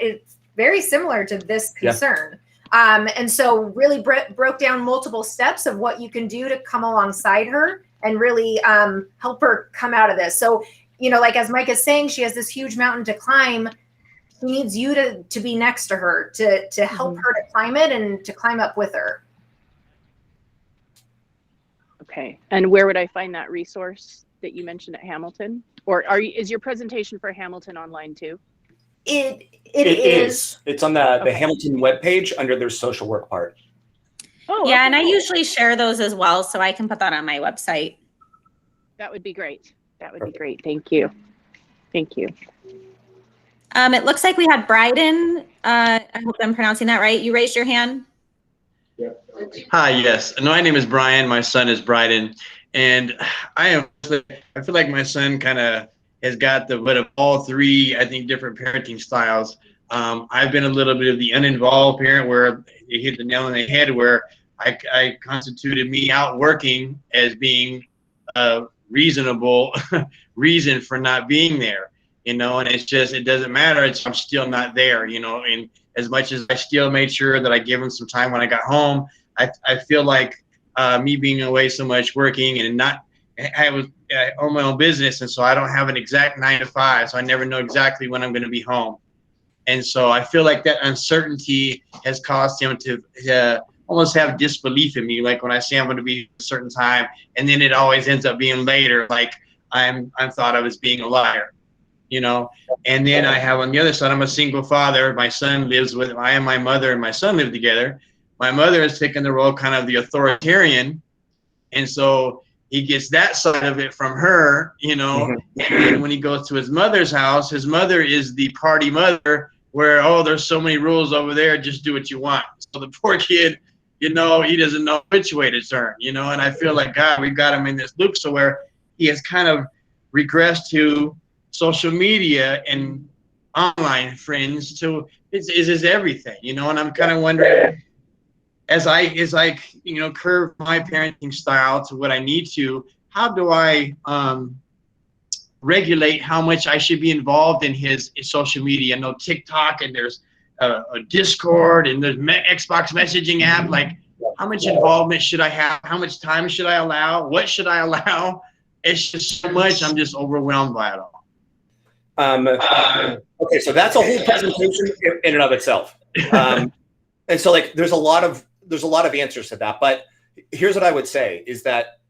is very similar to this concern. And so really broke down multiple steps of what you can do to come alongside her and really help her come out of this. So, you know, like as Mike is saying, she has this huge mountain to climb. She needs you to be next to her, to help her to climb it and to climb up with her. Okay. And where would I find that resource that you mentioned at Hamilton? Or is your presentation for Hamilton online too? It is. It's on the Hamilton webpage under their social work part. Oh, Yeah, and I usually share those as well, so I can put that on my website. That would be great. That would be great. Thank you. Thank you. It looks like we had Bryden. I hope I'm pronouncing that right. You raised your hand. Hi, yes. My name is Brian. My son is Bryden. And I feel like my son kind of has got the bit of all three, I think, different parenting styles. I've been a little bit of the uninvolved parent where you hit the nail on the head, where I constituted me out working as being a reasonable reason for not being there, you know, and it's just, it doesn't matter. I'm still not there, you know, and as much as I still made sure that I gave him some time when I got home, I feel like me being away so much working and not, I own my own business, and so I don't have an exact 9 to 5, so I never know exactly when I'm going to be home. And so I feel like that uncertainty has caused him to almost have disbelief in me. Like when I say I'm going to be a certain time, and then it always ends up being later, like I'm thought of as being a liar, you know. And then I have on the other side, I'm a single father. My son lives with, I and my mother and my son live together. My mother has taken the role kind of the authoritarian, and so he gets that side of it from her, you know. And when he goes to his mother's house, his mother is the party mother, where, oh, there's so many rules over there, just do what you want. So the poor kid, you know, he doesn't know which way to turn, you know. And I feel like, God, we've got him in this loop, so where he has kind of regressed to social media and online friends to is everything, you know. And I'm kind of wondering, as I you know, curve my parenting style to what I need to, how do I regulate how much I should be involved in his social media? I know TikTok, and there's a Discord, and there's Xbox messaging app. Like, how much involvement should I have? How much time should I allow? What should I allow? It's just so much. I'm just overwhelmed by it all. Okay, so that's a whole presentation in and of itself. And so, like, there's a lot of answers to that. But here's what I would say is that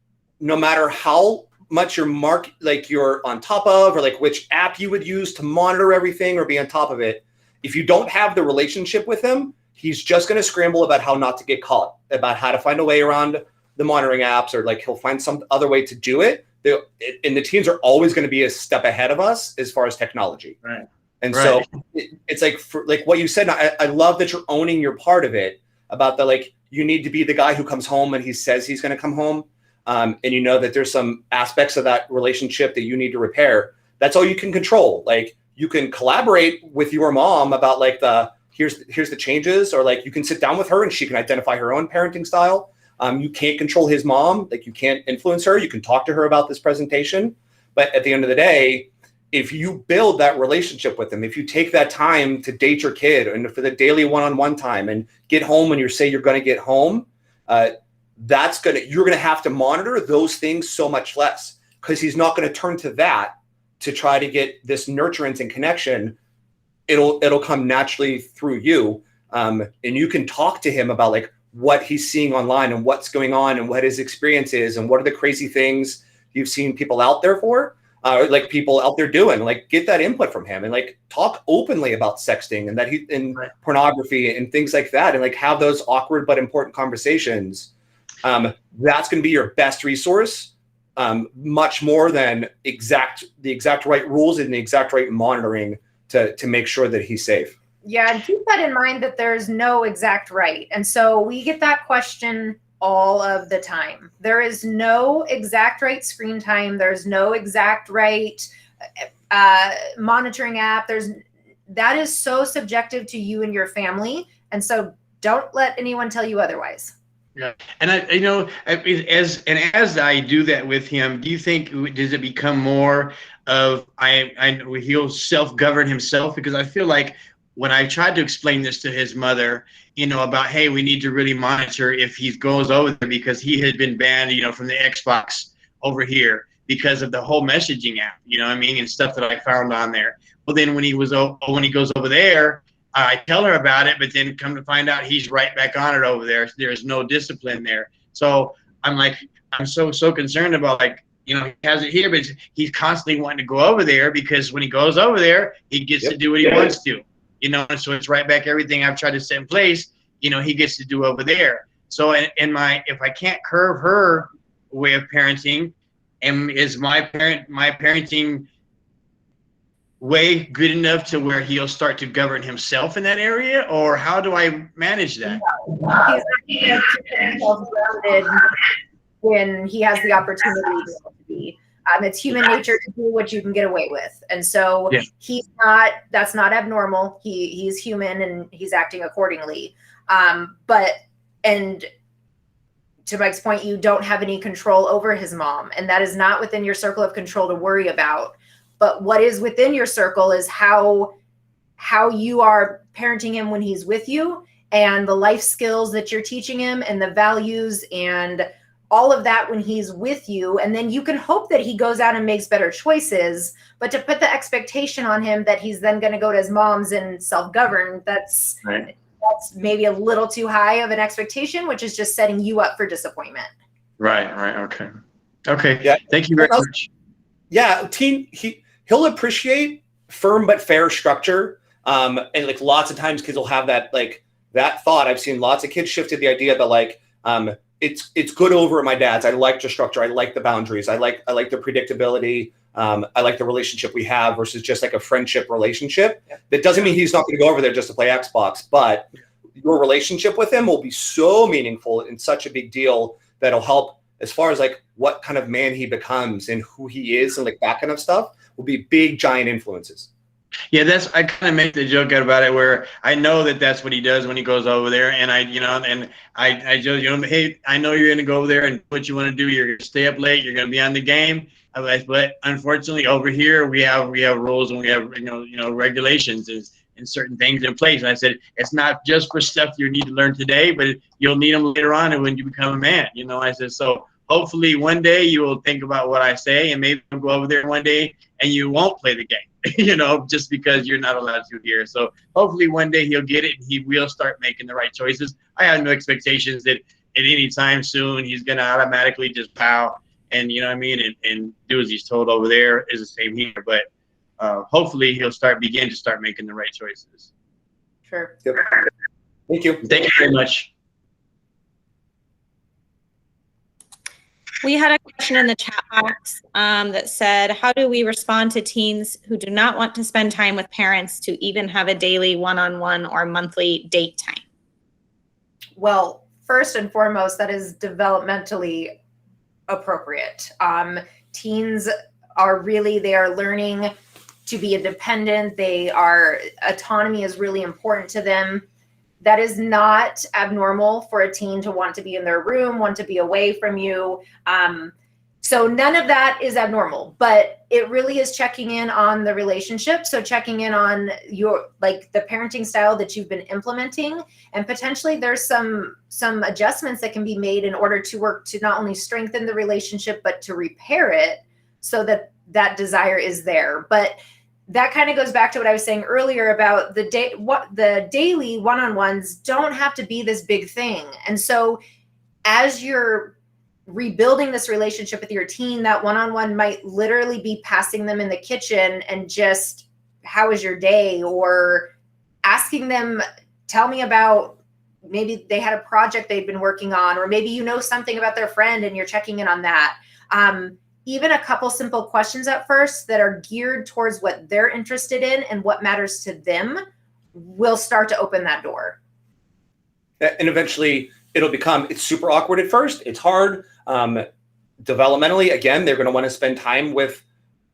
no matter how much you're on top of, or like which app you would use to monitor everything or be on top of it, if you don't have the relationship with him, he's just going to scramble about how not to get caught, about how to find a way around the monitoring apps, or like he'll find some other way to do it. And the teens are always going to be a step ahead of us as far as technology. Right. And so it's like, for like what you said, I love that you're owning your part of it, about the, like, you need to be the guy who comes home and he says he's going to come home. And you know that there's some aspects of that relationship that you need to repair. That's all you can control. Like, you can collaborate with your mom about like here's the changes, or like you can sit down with her and she can identify her own parenting style. You can't control his mom. Like, you can't influence her. You can talk to her about this presentation. But at the end of the day, if you build that relationship with them, if you take that time to date your kid and for the daily one-on-one time and get home when you say you're going to get home, you're going to have to monitor those things so much less, because he's not going to turn to that to try to get this nurturance and connection. It'll come naturally through you. And you can talk to him about like what he's seeing online and what's going on and what his experience is and what are the crazy things you've seen people out there for. Like people out there doing, like, get that input from him and like talk openly about sexting and pornography and things like that, and like have those awkward but important conversations. That's going to be your best resource, much more than the exact right rules and the exact right monitoring to make sure that he's safe. Yeah, and keep that in mind, that there's no exact right. And so we get that question all of the time. There is no exact right screen time. There's no exact right monitoring app. That is so subjective to you and your family. And so don't let anyone tell you otherwise. Yeah. And as I do that with him, do you think, does it become more of, he'll self-govern himself? Because I feel like when I tried to explain this to his mother, you know, about, hey, we need to really monitor if he goes over there, because he had been banned, you know, from the Xbox over here because of the whole messaging app, you know what I mean, and stuff that I found on there. Well, then when he goes over there, I tell her about it, but then come to find out he's right back on it over there. There's no discipline there. So I'm like, I'm so concerned about, like, you know, he has it here, but he's constantly wanting to go over there, because when he goes over there, he gets to do what he wants to. You know, so it's right back. Everything I've tried to set in place, you know, he gets to do over there. So if I can't curve her way of parenting, and is my parenting way good enough to where he'll start to govern himself in that area, or how do I manage that? He's not going to get himself grounded when he has the opportunity to be. It's human nature to do what you can get away with. And so Yeah. that's not abnormal. He's human and he's acting accordingly. And to Mike's point, you don't have any control over his mom, and that is not within your circle of control to worry about. But what is within your circle is how you are parenting him when he's with you, and the life skills that you're teaching him, and the values and all of that when he's with you. And then you can hope that he goes out and makes better choices, but to put the expectation on him that he's then going to go to his mom's and self-govern, that's maybe a little too high of an expectation, which is just setting you up for disappointment. Right. Okay. Yeah. Thank you very much. Yeah, he'll appreciate firm but fair structure. And like lots of times kids will have that thought. I've seen lots of kids shift to the idea that it's good over at my dad's. I like the structure. I like the boundaries. I like the predictability. I like the relationship we have versus just like a friendship relationship. Yeah. That doesn't mean he's not going to go over there just to play Xbox, but your relationship with him will be so meaningful and such a big deal that'll help as far as like what kind of man he becomes and who he is and like that kind of stuff will be big, giant influences. Yeah, I kind of make the joke about it where I know that that's what he does when he goes over there, and I just, hey, I know you're going to go over there and what you want to do. You're going to stay up late. You're going to be on the game. But unfortunately, over here we have rules and we have regulations and certain things in place. And I said it's not just for stuff you need to learn today, but you'll need them later on and when you become a man. I said so. Hopefully one day you will think about what I say and maybe you'll go over there one day and you won't play the game, just because you're not allowed to here. So hopefully one day he'll get it and he will start making the right choices. I have no expectations that at any time soon he's going to automatically just bow and, and do as he's told over there is the same here. But hopefully he'll begin to start making the right choices. Sure. Yep. Thank you. Thank you very much. We had a question in the chat box that said, how do we respond to teens who do not want to spend time with parents to even have a daily one-on-one or monthly date time? Well, first and foremost, that is developmentally appropriate. Teens are learning to be independent. Autonomy is really important to them. That is not abnormal for a teen to want to be in their room, want to be away from you. So none of that is abnormal, but it really is checking in on the relationship. So checking in on the parenting style that you've been implementing, and potentially there's some adjustments that can be made in order to work to not only strengthen the relationship, but to repair it so that desire is there. But that kind of goes back to what I was saying earlier about the daily one-on-ones don't have to be this big thing. And so as you're rebuilding this relationship with your teen, that one-on-one might literally be passing them in the kitchen and just, how was your day? Or asking them, tell me about, maybe they had a project they've been working on, or maybe something about their friend and you're checking in on that. Even a couple simple questions at first that are geared towards what they're interested in and what matters to them will start to open that door. And eventually it's super awkward at first. It's hard. Developmentally, again, they're going to want to spend time with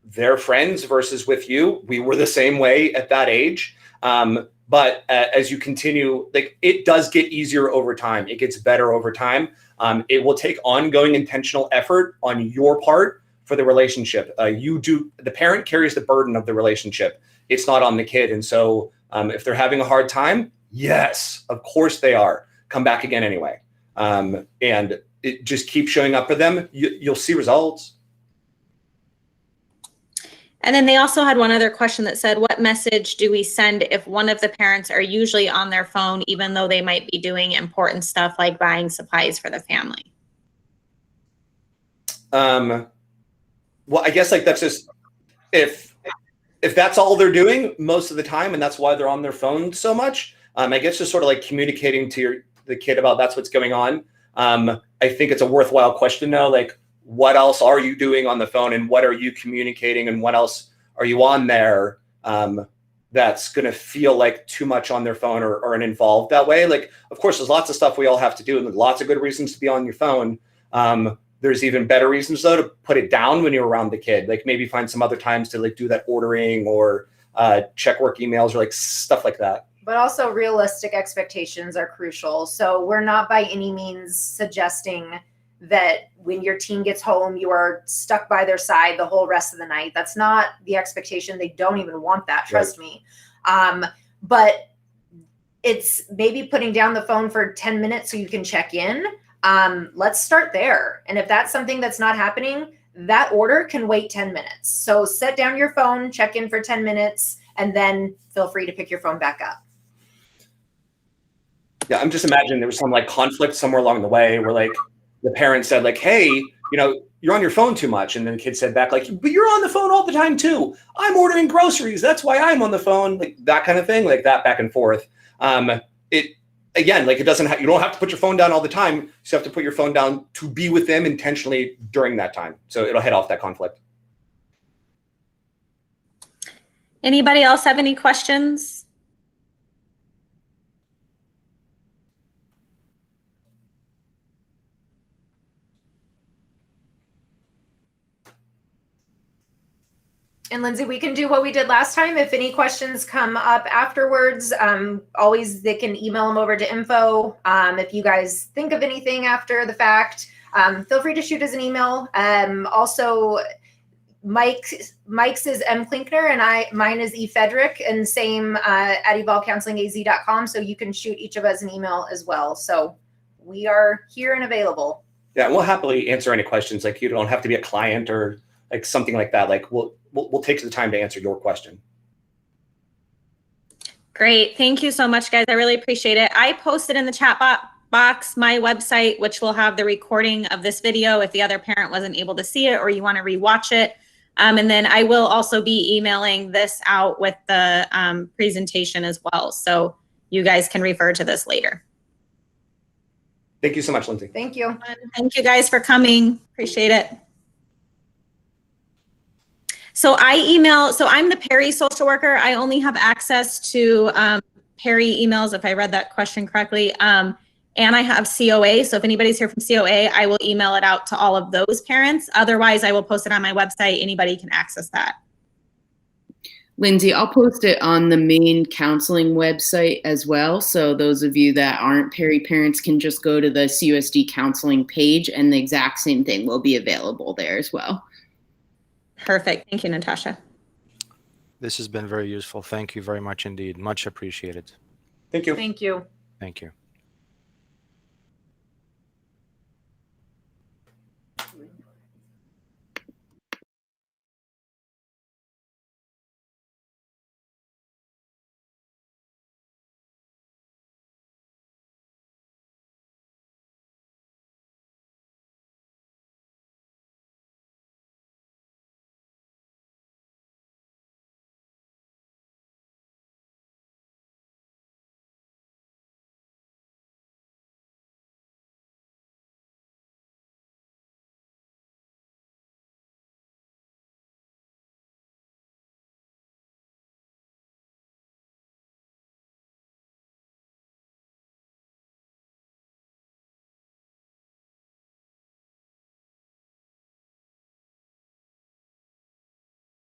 their friends versus with you. We were the same way at that age. But as you continue, it does get easier over time. It gets better over time. It will take ongoing intentional effort on your part for the relationship. The parent carries the burden of the relationship. It's not on the kid. And so if they're having a hard time, yes, of course they are. Come back again anyway. And it just keeps showing up for them. You'll see results. And then they also had one other question that said, what message do we send if one of the parents are usually on their phone, even though they might be doing important stuff like buying supplies for the family? Well, I guess that's just, if that's all they're doing most of the time, and that's why they're on their phone so much, I guess just sort of communicating to the kid about that's what's going on. I think it's a worthwhile question though, what else are you doing on the phone and what are you communicating and what else are you on there that's going to feel like too much on their phone or involved that way? Of course, there's lots of stuff we all have to do and there's lots of good reasons to be on your phone. There's even better reasons though to put it down when you're around the kid. Like maybe find some other times to like do that ordering or check work emails or like stuff like that. But also realistic expectations are crucial. So we're not by any means suggesting that when your teen gets home, you are stuck by their side the whole rest of the night. That's not the expectation. They don't even want that, trust me. But it's maybe putting down the phone for 10 minutes so you can check in. Let's start there. And if that's something that's not happening, that order can wait 10 minutes. So set down your phone, check in for 10 minutes, and then feel free to pick your phone back up. Yeah, I'm just imagining there was some like conflict somewhere along the way where like the parent said like, hey, you know, you're on your phone too much. And then the kid said back like, but you're on the phone all the time too. I'm ordering groceries. That's why I'm on the phone. Like that kind of thing, like that back and forth. It again, like it doesn't you don't have to put your phone down all the time. You just have to put your phone down to be with them intentionally during that time. So it'll head off that conflict. Anybody else have any questions? And Lindsay, we can do what we did last time. If any questions come up afterwards, always they can email them over to info. If you guys think of anything after the fact, feel free to shoot us an email. Also, Mike's is M. Klinkner and mine is E. Fedrick, and same at evolvecounselingaz.com. So you can shoot each of us an email as well. So we are here and available. Yeah, we'll happily answer any questions. Like you don't have to be a client or like something like that. Like we'll take the time to answer your question. Great. Thank you so much, guys. I really appreciate it. I posted in the chat box my website, which will have the recording of this video if the other parent wasn't able to see it or you want to rewatch it. And then I will also be emailing this out with the presentation as well. So you guys can refer to this later. Thank you so much, Lindsay. Thank you. Thank you guys for coming. Appreciate it. So I'm the Perry social worker. I only have access to Perry emails, if I read that question correctly. And I have COA. So if anybody's here from COA, I will email it out to all of those parents. Otherwise, I will post it on my website. Anybody can access that. Lindsay, I'll post it on the main counseling website as well. So those of you that aren't Perry parents can just go to the CUSD counseling page and the exact same thing will be available there as well. Perfect. Thank you, Natasha. This has been very useful. Thank you very much indeed. Much appreciated. Thank you. Thank you. Thank you.